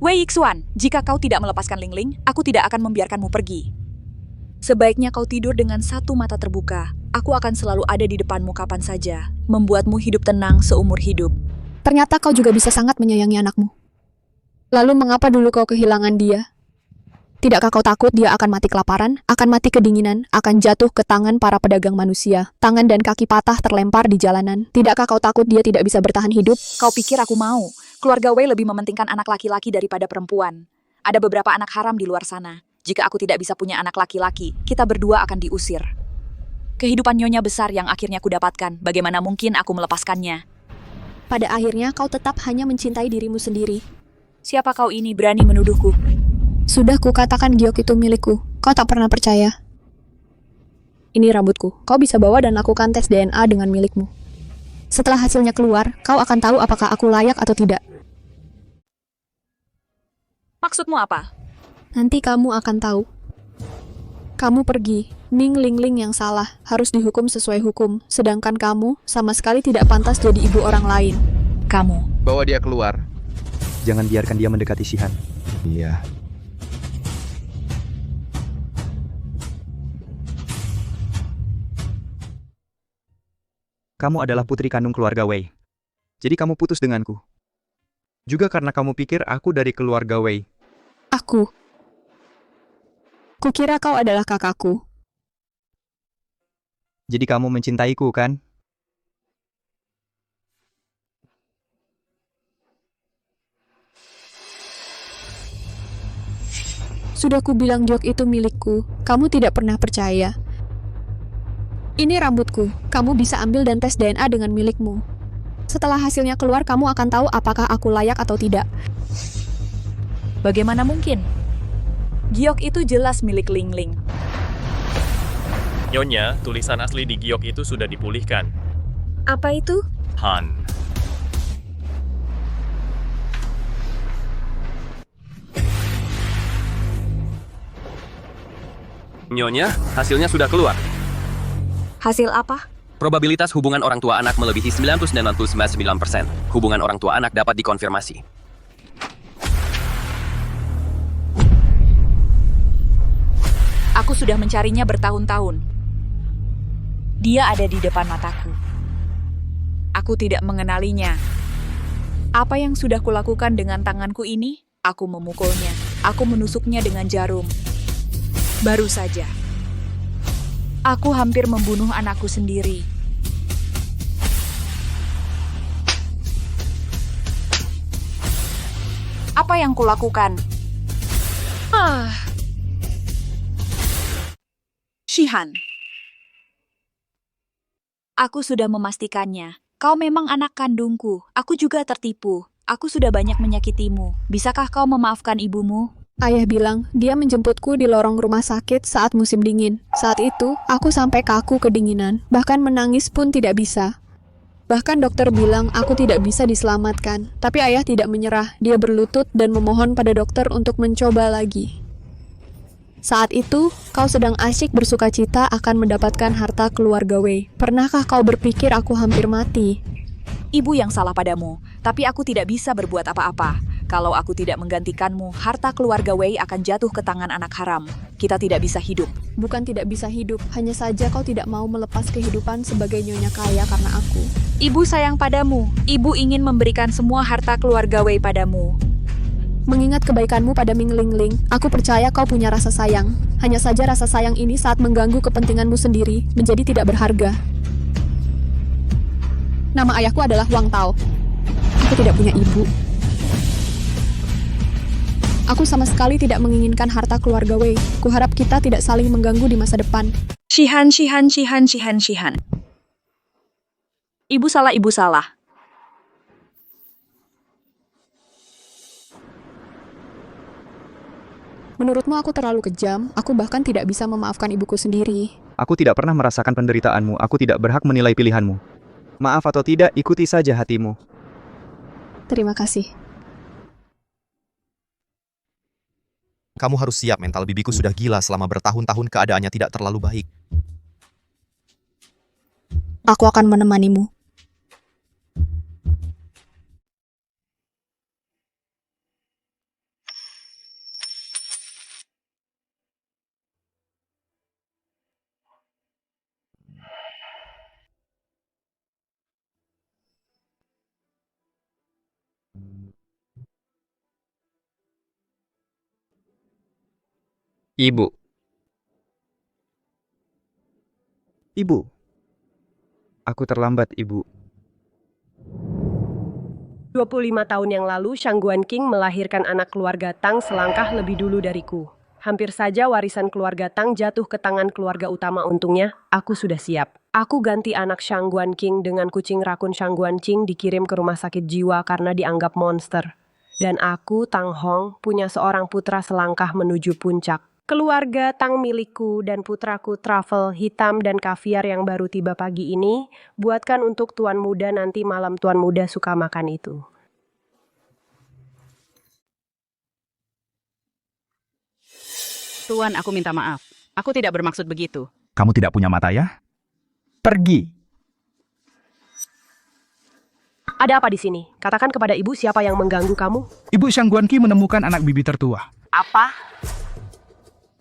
Wei Yixuan, jika kau tidak melepaskan Lingling, aku tidak akan membiarkanmu pergi. Sebaiknya kau tidur dengan satu mata terbuka. Aku akan selalu ada di depanmu kapan saja, membuatmu hidup tenang seumur hidup. Ternyata kau juga bisa sangat menyayangi anakmu. Lalu mengapa dulu kau kehilangan dia? Tidakkah kau takut dia akan mati kelaparan, akan mati kedinginan, akan jatuh ke tangan para pedagang manusia, tangan dan kaki patah terlempar di jalanan? Tidakkah kau takut dia tidak bisa bertahan hidup? Kau pikir aku mau? Keluarga Wei lebih mementingkan anak laki-laki daripada perempuan. Ada beberapa anak haram di luar sana. Jika aku tidak bisa punya anak laki-laki, kita berdua akan diusir. Kehidupan nyonya besar yang akhirnya kudapatkan, bagaimana mungkin aku melepaskannya? Pada akhirnya kau tetap hanya mencintai dirimu sendiri. Siapa kau ini berani menuduhku? Sudah kukatakan giok itu milikku. Kau tak pernah percaya. Ini rambutku. Kau bisa bawa dan lakukan tes DNA dengan milikmu. Setelah hasilnya keluar, kau akan tahu apakah aku layak atau tidak. Maksudmu apa? Nanti kamu akan tahu. Kamu pergi. Ming Lingling yang salah, harus dihukum sesuai hukum. Sedangkan kamu sama sekali tidak pantas jadi ibu orang lain. Kamu. Bawa dia keluar. Jangan biarkan dia mendekati Shihan. Iya. Kamu adalah putri kandung keluarga Wei. Jadi kamu putus denganku. Juga karena kamu pikir aku dari keluarga Wei. Aku. Kukira kau adalah kakakku. Jadi kamu mencintaiku, kan? Sudah kubilang giok itu milikku. Kamu tidak pernah percaya. Ini rambutku. Kamu bisa ambil dan tes DNA dengan milikmu. Setelah hasilnya keluar, kamu akan tahu apakah aku layak atau tidak. Bagaimana mungkin? Giok itu jelas milik Lingling. Nyonya, tulisan asli di giok itu sudah dipulihkan. Apa itu? Han. Nyonya, hasilnya sudah keluar. Hasil apa? Probabilitas hubungan orang tua anak melebihi 99,9%. Hubungan orang tua anak dapat dikonfirmasi. Aku sudah mencarinya bertahun-tahun. Dia ada di depan mataku. Aku tidak mengenalinya. Apa yang sudah kulakukan dengan tanganku ini? Aku memukulnya. Aku menusuknya dengan jarum. Baru saja. Aku hampir membunuh anakku sendiri. Apa yang kulakukan? Shihan. Aku sudah memastikannya. Kau memang anak kandungku. Aku juga tertipu. Aku sudah banyak menyakitimu. Bisakah kau memaafkan ibumu? Ayah bilang, dia menjemputku di lorong rumah sakit saat musim dingin. Saat itu, aku sampai kaku kedinginan. Bahkan menangis pun tidak bisa. Bahkan dokter bilang aku tidak bisa diselamatkan. Tapi ayah tidak menyerah. Dia berlutut dan memohon pada dokter untuk mencoba lagi. Saat itu, kau sedang asyik bersukacita akan mendapatkan harta keluarga Wei. Pernahkah kau berpikir aku hampir mati? Ibu yang salah padamu, tapi aku tidak bisa berbuat apa-apa. Kalau aku tidak menggantikanmu, harta keluarga Wei akan jatuh ke tangan anak haram. Kita tidak bisa hidup. Bukan tidak bisa hidup, hanya saja kau tidak mau melepas kehidupan sebagai nyonya kaya karena aku. Ibu sayang padamu. Ibu ingin memberikan semua harta keluarga Wei padamu. Mengingat kebaikanmu pada Ming Ling Ling, aku percaya kau punya rasa sayang. Hanya saja rasa sayang ini saat mengganggu kepentinganmu sendiri, menjadi tidak berharga. Nama ayahku adalah Wang Tao. Aku tidak punya ibu. Aku sama sekali tidak menginginkan harta keluarga Wei. Kuharap kita tidak saling mengganggu di masa depan. Shihan. Ibu salah. Menurutmu aku terlalu kejam, aku bahkan tidak bisa memaafkan ibuku sendiri. Aku tidak pernah merasakan penderitaanmu, aku tidak berhak menilai pilihanmu. Maaf atau tidak, ikuti saja hatimu. Terima kasih. Kamu harus siap, mental bibiku sudah gila selama bertahun-tahun keadaannya tidak terlalu baik. Aku akan menemanimu. Ibu. Aku terlambat, Ibu. 25 tahun yang lalu, Shang Guanqing melahirkan anak keluarga Tang selangkah lebih dulu dariku. Hampir saja warisan keluarga Tang jatuh ke tangan keluarga utama. Untungnya, aku sudah siap. Aku ganti anak Shang Guanqing dengan kucing rakun Shang Guanqing dikirim ke rumah sakit jiwa karena dianggap monster. Dan aku, Tang Hong, punya seorang putra selangkah menuju puncak. Keluarga Tang milikku dan putraku Truffle hitam dan kaviar yang baru tiba pagi ini, buatkan untuk Tuan Muda nanti malam. Tuan Muda suka makan itu. Tuan, aku minta maaf. Aku tidak bermaksud begitu. Kamu tidak punya mata ya? Pergi. Ada apa di sini? Katakan kepada ibu siapa yang mengganggu kamu. Ibu Shang Guanqi menemukan anak bibi tertua. Apa?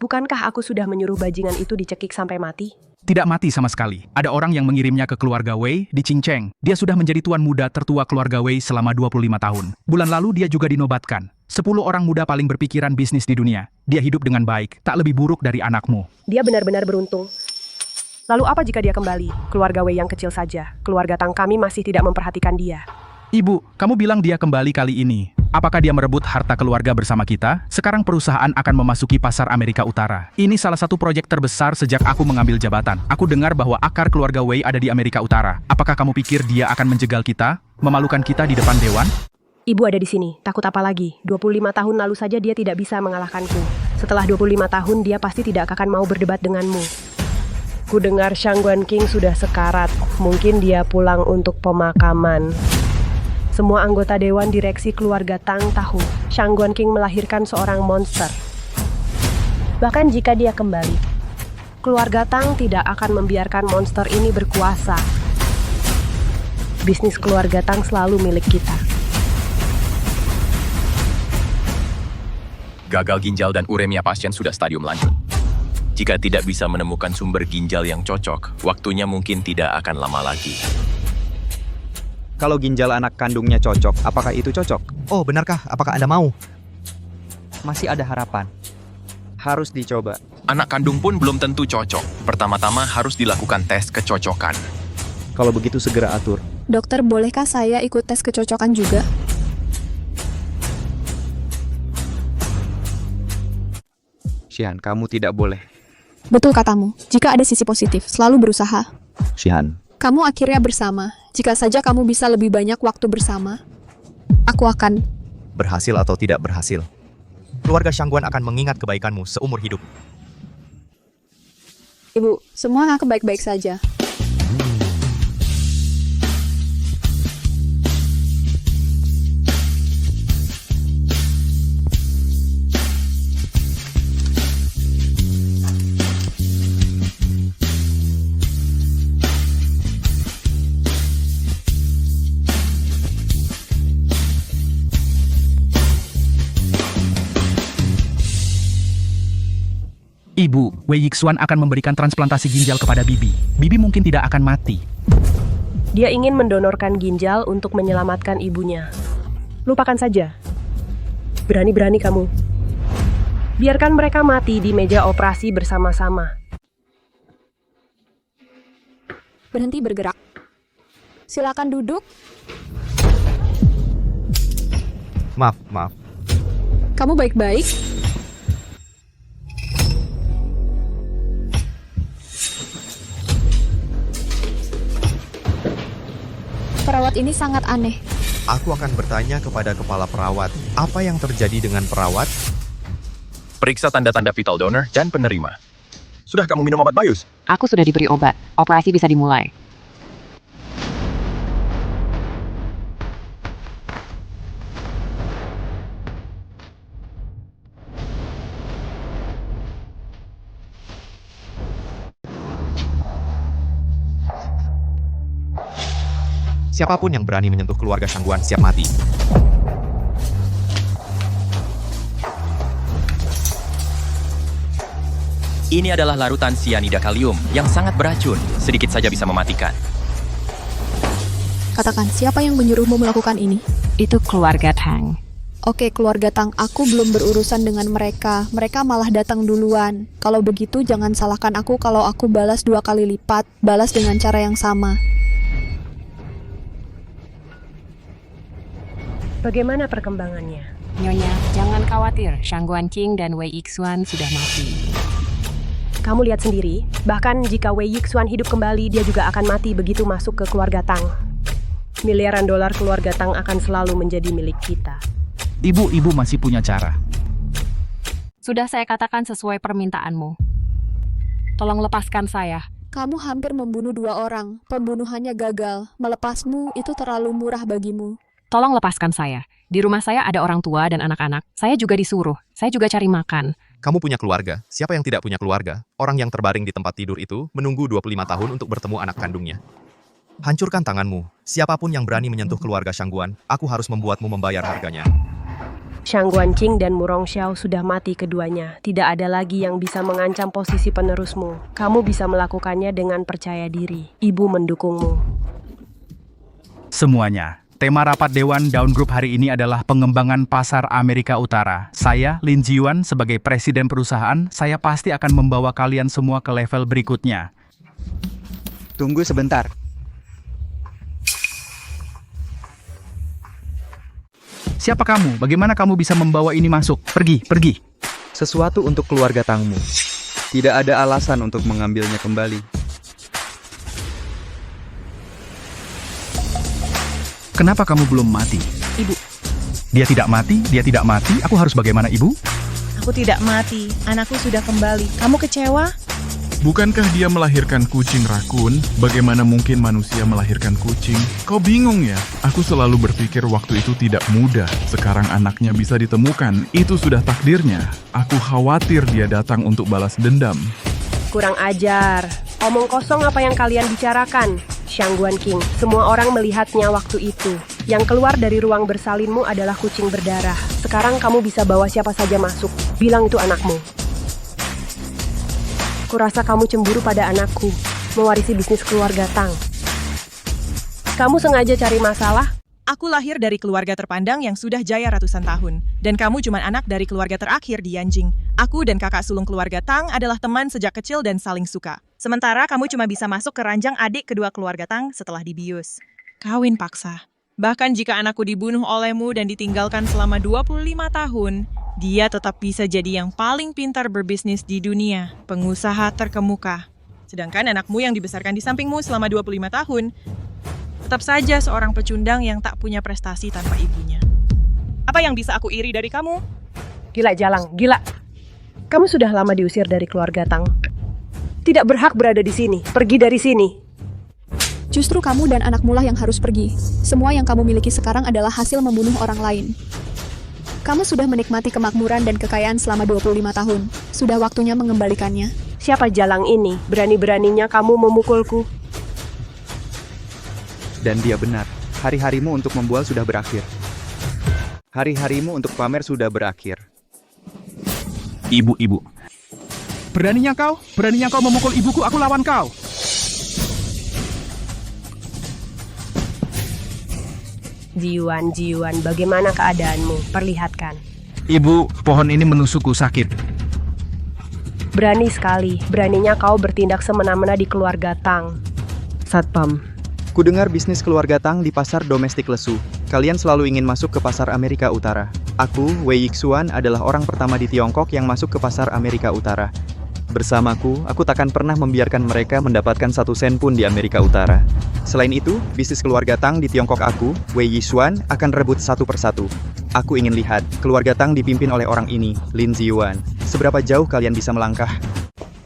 Bukankah aku sudah menyuruh bajingan itu dicekik sampai mati? Tidak mati sama sekali. Ada orang yang mengirimnya ke keluarga Wei di Qingcheng. Dia sudah menjadi tuan muda tertua keluarga Wei selama 25 tahun. Bulan lalu dia juga dinobatkan. 10 orang muda paling berpikiran bisnis di dunia. Dia hidup dengan baik, tak lebih buruk dari anakmu. Dia benar-benar beruntung. Lalu apa jika dia kembali? Keluarga Wei yang kecil saja. Keluarga Tang kami masih tidak memperhatikan dia. Ibu, kamu bilang dia kembali kali ini. Apakah dia merebut harta keluarga bersama kita? Sekarang perusahaan akan memasuki pasar Amerika Utara. Ini salah satu proyek terbesar sejak aku mengambil jabatan. Aku dengar bahwa akar keluarga Wei ada di Amerika Utara. Apakah kamu pikir dia akan menjegal kita? Memalukan kita di depan dewan? Ibu ada di sini. Takut apa lagi? 25 tahun lalu saja dia tidak bisa mengalahkanku. Setelah 25 tahun dia pasti tidak akan mau berdebat denganmu. Ku dengar Shang Guanqing sudah sekarat. Mungkin dia pulang untuk pemakaman. Semua anggota Dewan Direksi keluarga Tang tahu Shang Guanqing melahirkan seorang monster. Bahkan jika dia kembali, keluarga Tang tidak akan membiarkan monster ini berkuasa. Bisnis keluarga Tang selalu milik kita. Gagal ginjal dan uremia pasien sudah stadium lanjut. Jika tidak bisa menemukan sumber ginjal yang cocok, waktunya mungkin tidak akan lama lagi. Kalau ginjal anak kandungnya cocok, apakah itu cocok? Oh, benarkah? Apakah Anda mau? Masih ada harapan. Harus dicoba. Anak kandung pun belum tentu cocok. Pertama-tama harus dilakukan tes kecocokan. Kalau begitu segera atur. Dokter, bolehkah saya ikut tes kecocokan juga? Shihan, kamu tidak boleh. Betul katamu, jika ada sisi positif, selalu berusaha. Shihan. Kamu akhirnya bersama. Jika saja kamu bisa lebih banyak waktu bersama, aku akan... Berhasil atau tidak berhasil, keluarga Shangguan akan mengingat kebaikanmu seumur hidup. Ibu, semua akan baik-baik saja. Ibu, Wei Yixuan akan memberikan transplantasi ginjal kepada Bibi. Bibi mungkin tidak akan mati. Dia ingin mendonorkan ginjal untuk menyelamatkan ibunya. Lupakan saja. Berani-berani kamu. Biarkan mereka mati di meja operasi bersama-sama. Berhenti bergerak. Silakan duduk. Maaf. Kamu baik-baik? Perawat ini sangat aneh. Aku akan bertanya kepada kepala perawat, apa yang terjadi dengan perawat? Periksa tanda-tanda vital donor dan penerima. Sudah kamu minum obat bius? Aku sudah diberi obat. Operasi bisa dimulai. Siapapun yang berani menyentuh keluarga Shangguan siap mati. Ini adalah larutan sianida kalium yang sangat beracun, sedikit saja bisa mematikan. Katakan, siapa yang menyuruhmu melakukan ini? Itu keluarga Tang. Oke, keluarga Tang, aku belum berurusan dengan mereka. Mereka malah datang duluan. Kalau begitu, jangan salahkan aku kalau aku balas 2 kali lipat. Balas dengan cara yang sama. Bagaimana perkembangannya? Nyonya, jangan khawatir. Shangguan Qing dan Wei Yixuan sudah mati. Kamu lihat sendiri, bahkan jika Wei Yixuan hidup kembali, dia juga akan mati begitu masuk ke keluarga Tang. Miliaran dolar keluarga Tang akan selalu menjadi milik kita. Ibu masih punya cara. Sudah saya katakan sesuai permintaanmu. Tolong lepaskan saya. Kamu hampir membunuh 2 orang. Pembunuhannya gagal. Melepasmu itu terlalu murah bagimu. Tolong lepaskan saya. Di rumah saya ada orang tua dan anak-anak. Saya juga disuruh. Saya juga cari makan. Kamu punya keluarga. Siapa yang tidak punya keluarga? Orang yang terbaring di tempat tidur itu menunggu 25 tahun untuk bertemu anak kandungnya. Hancurkan tanganmu. Siapapun yang berani menyentuh keluarga Shangguan, aku harus membuatmu membayar harganya. Shangguan Qing dan Murong Xiao sudah mati keduanya. Tidak ada lagi yang bisa mengancam posisi penerusmu. Kamu bisa melakukannya dengan percaya diri. Ibu mendukungmu. Semuanya. Tema rapat Dewan Dawn Group hari ini adalah pengembangan pasar Amerika Utara. Saya, Lin Jiwan, sebagai presiden perusahaan, saya pasti akan membawa kalian semua ke level berikutnya. Tunggu sebentar. Siapa kamu? Bagaimana kamu bisa membawa ini masuk? Pergi. Sesuatu untuk keluarga Tangmu. Tidak ada alasan untuk mengambilnya kembali. Kenapa kamu belum mati? Ibu. Dia tidak mati, aku harus bagaimana, Ibu? Aku tidak mati. Anakku sudah kembali. Kamu kecewa? Bukankah dia melahirkan kucing rakun? Bagaimana mungkin manusia melahirkan kucing? Kau bingung ya? Aku selalu berpikir waktu itu tidak mudah. Sekarang anaknya bisa ditemukan. Itu sudah takdirnya. Aku khawatir dia datang untuk balas dendam. Kurang ajar. Omong kosong apa yang kalian bicarakan? Shangguan Qing, semua orang melihatnya waktu itu. Yang keluar dari ruang bersalinmu adalah kucing berdarah. Sekarang kamu bisa bawa siapa saja masuk. Bilang itu anakmu. Kurasa kamu cemburu pada anakku, mewarisi bisnis keluarga Tang. Kamu sengaja cari masalah? Aku lahir dari keluarga terpandang yang sudah jaya ratusan tahun. Dan kamu cuma anak dari keluarga terakhir di Yanjing. Aku dan kakak sulung keluarga Tang adalah teman sejak kecil dan saling suka. Sementara kamu cuma bisa masuk ke ranjang adik kedua keluarga Tang setelah dibius. Kawin paksa. Bahkan jika anakku dibunuh olehmu dan ditinggalkan selama 25 tahun, dia tetap bisa jadi yang paling pintar berbisnis di dunia, pengusaha terkemuka. Sedangkan anakmu yang dibesarkan di sampingmu selama 25 tahun, tetap saja seorang pecundang yang tak punya prestasi tanpa ibunya. Apa yang bisa aku iri dari kamu? Gila Jalang, gila. Kamu sudah lama diusir dari keluarga Tang. Tidak berhak berada di sini. Pergi dari sini. Justru kamu dan anakmu lah yang harus pergi. Semua yang kamu miliki sekarang adalah hasil membunuh orang lain. Kamu sudah menikmati kemakmuran dan kekayaan selama 25 tahun. Sudah waktunya mengembalikannya. Siapa Jalang ini? Berani-beraninya kamu memukulku. Dan dia benar. Hari-harimu untuk membual sudah berakhir. Hari-harimu untuk pamer sudah berakhir. Ibu. Beraninya kau memukul ibuku, aku lawan kau. Jiwan, bagaimana keadaanmu? Perlihatkan. Ibu, pohon ini menusukku sakit. Berani sekali. Beraninya kau bertindak semena-mena di keluarga Tang. Satpam. Kudengar bisnis keluarga Tang di pasar domestik lesu. Kalian selalu ingin masuk ke pasar Amerika Utara. Aku, Wei Yixuan, adalah orang pertama di Tiongkok yang masuk ke pasar Amerika Utara. Bersamaku, aku takkan pernah membiarkan mereka mendapatkan 1 sen pun di Amerika Utara. Selain itu, bisnis keluarga Tang di Tiongkok aku, Wei Yixuan, akan rebut satu persatu. Aku ingin lihat, keluarga Tang dipimpin oleh orang ini, Lin Ziyuan. Seberapa jauh kalian bisa melangkah?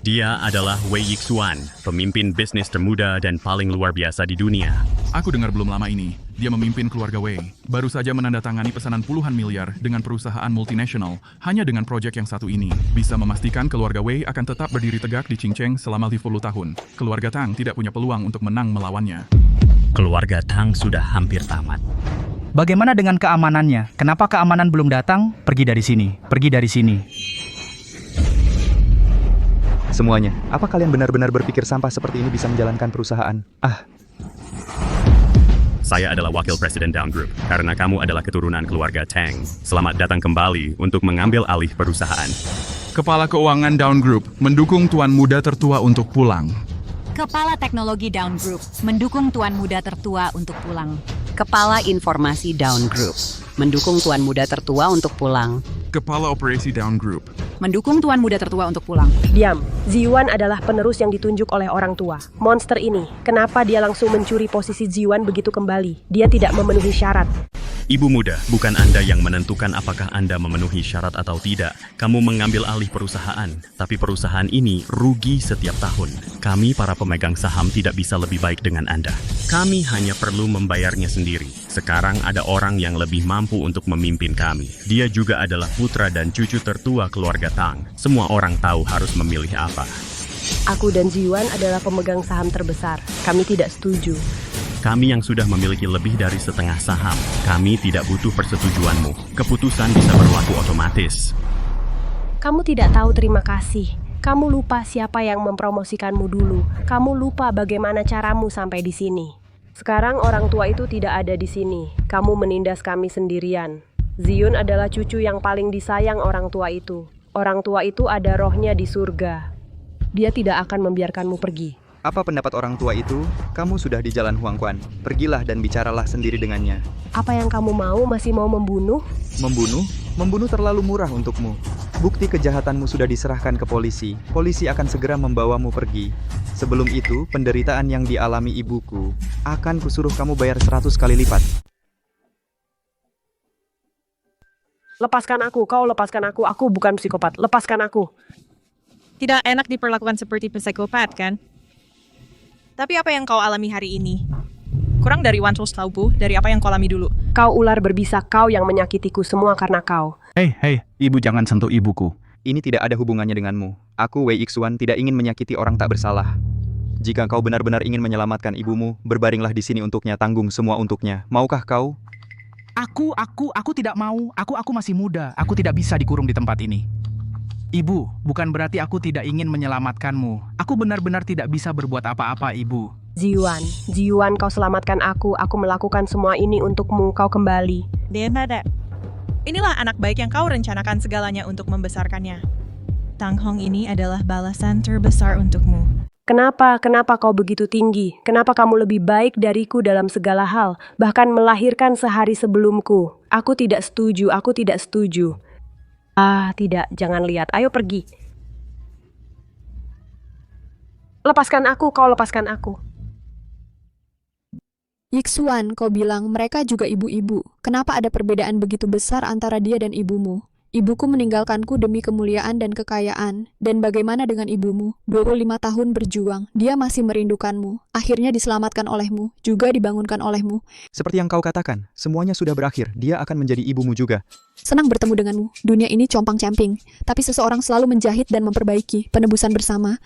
Dia adalah Wei Yixuan, pemimpin bisnis termuda dan paling luar biasa di dunia. Aku dengar belum lama ini, dia memimpin keluarga Wei. Baru saja menandatangani pesanan puluhan miliar dengan perusahaan multinasional. Hanya dengan proyek yang satu ini, bisa memastikan keluarga Wei akan tetap berdiri tegak di Qingcheng selama 50 tahun. Keluarga Tang tidak punya peluang untuk menang melawannya. Keluarga Tang sudah hampir tamat. Bagaimana dengan keamanannya? Kenapa keamanan belum datang? Pergi dari sini. Pergi dari sini. Semuanya, apa kalian benar-benar berpikir sampah seperti ini bisa menjalankan perusahaan? Saya adalah wakil presiden Down Group, karena kamu adalah keturunan keluarga Tang. Selamat datang kembali untuk mengambil alih perusahaan. Kepala Keuangan Down Group mendukung tuan muda tertua untuk pulang. Kepala Teknologi Down Group mendukung tuan muda tertua untuk pulang. Kepala Informasi Down Group mendukung tuan muda tertua untuk pulang. Kepala Operasi Down Group Mendukung tuan muda tertua untuk pulang. Diam. Ziyuan adalah penerus yang ditunjuk oleh orang tua. Monster ini, kenapa dia langsung mencuri posisi Ziyuan begitu kembali? Dia tidak memenuhi syarat. Ibu muda, bukan Anda yang menentukan apakah Anda memenuhi syarat atau tidak. Kamu mengambil alih perusahaan, tapi perusahaan ini rugi setiap tahun. Kami para pemegang saham tidak bisa lebih baik dengan Anda. Kami hanya perlu membayarnya sendiri. Sekarang ada orang yang lebih mampu untuk memimpin kami. Dia juga adalah putra dan cucu tertua keluarga Tang. Semua orang tahu harus memilih apa. Aku dan Ziyuan adalah pemegang saham terbesar. Kami tidak setuju. Kami yang sudah memiliki lebih dari setengah saham. Kami tidak butuh persetujuanmu. Keputusan bisa berlaku otomatis. Kamu tidak tahu terima kasih. Kamu lupa siapa yang mempromosikanmu dulu. Kamu lupa bagaimana caramu sampai di sini. Sekarang orang tua itu tidak ada di sini. Kamu menindas kami sendirian. Ziyun adalah cucu yang paling disayang orang tua itu. Orang tua itu ada rohnya di surga. Dia tidak akan membiarkanmu pergi. Apa pendapat orang tua itu? Kamu sudah di jalan Huangquan. Pergilah dan bicaralah sendiri dengannya. Apa yang kamu mau? Masih mau membunuh? Membunuh? Membunuh terlalu murah untukmu. Bukti kejahatanmu sudah diserahkan ke polisi. Polisi akan segera membawamu pergi. Sebelum itu, penderitaan yang dialami ibuku akan kusuruh kamu bayar 100 kali lipat. Lepaskan aku, kau lepaskan aku. Aku bukan psikopat. Lepaskan aku. Tidak enak diperlakukan seperti psikopat, kan? Tapi apa yang kau alami hari ini? Kurang dari Wantos tahu, dari apa yang kau alami dulu. Kau ular berbisa, kau yang menyakitiku semua karena kau. Hei, ibu jangan sentuh ibuku. Ini tidak ada hubungannya denganmu. Aku, Wei Yixuan, tidak ingin menyakiti orang tak bersalah. Jika kau benar-benar ingin menyelamatkan ibumu, berbaringlah di sini untuknya, tanggung semua untuknya. Maukah kau? Aku tidak mau. Aku masih muda. Aku tidak bisa dikurung di tempat ini. Ibu, bukan berarti aku tidak ingin menyelamatkanmu. Aku benar-benar tidak bisa berbuat apa-apa, Ibu. Ziyuan, kau selamatkan aku. Aku melakukan semua ini untukmu. Kau kembali. Inilah anak baik yang kau rencanakan segalanya untuk membesarkannya. Tang Hong ini adalah balasan terbesar untukmu. Kenapa kau begitu tinggi? Kenapa kamu lebih baik dariku dalam segala hal? Bahkan melahirkan sehari sebelumku. Aku tidak setuju. Tidak, jangan lihat. Ayo pergi. Lepaskan aku, kau lepaskan aku. Yixuan, kau bilang mereka juga ibu-ibu. Kenapa ada perbedaan begitu besar antara dia dan ibumu? Ibuku meninggalkanku demi kemuliaan dan kekayaan. Dan bagaimana dengan ibumu? 25 tahun berjuang, dia masih merindukanmu. Akhirnya diselamatkan olehmu, juga dibangunkan olehmu. Seperti yang kau katakan, semuanya sudah berakhir. Dia akan menjadi ibumu juga. Senang bertemu denganmu. Dunia ini compang-camping, tapi seseorang selalu menjahit dan memperbaiki penebusan bersama.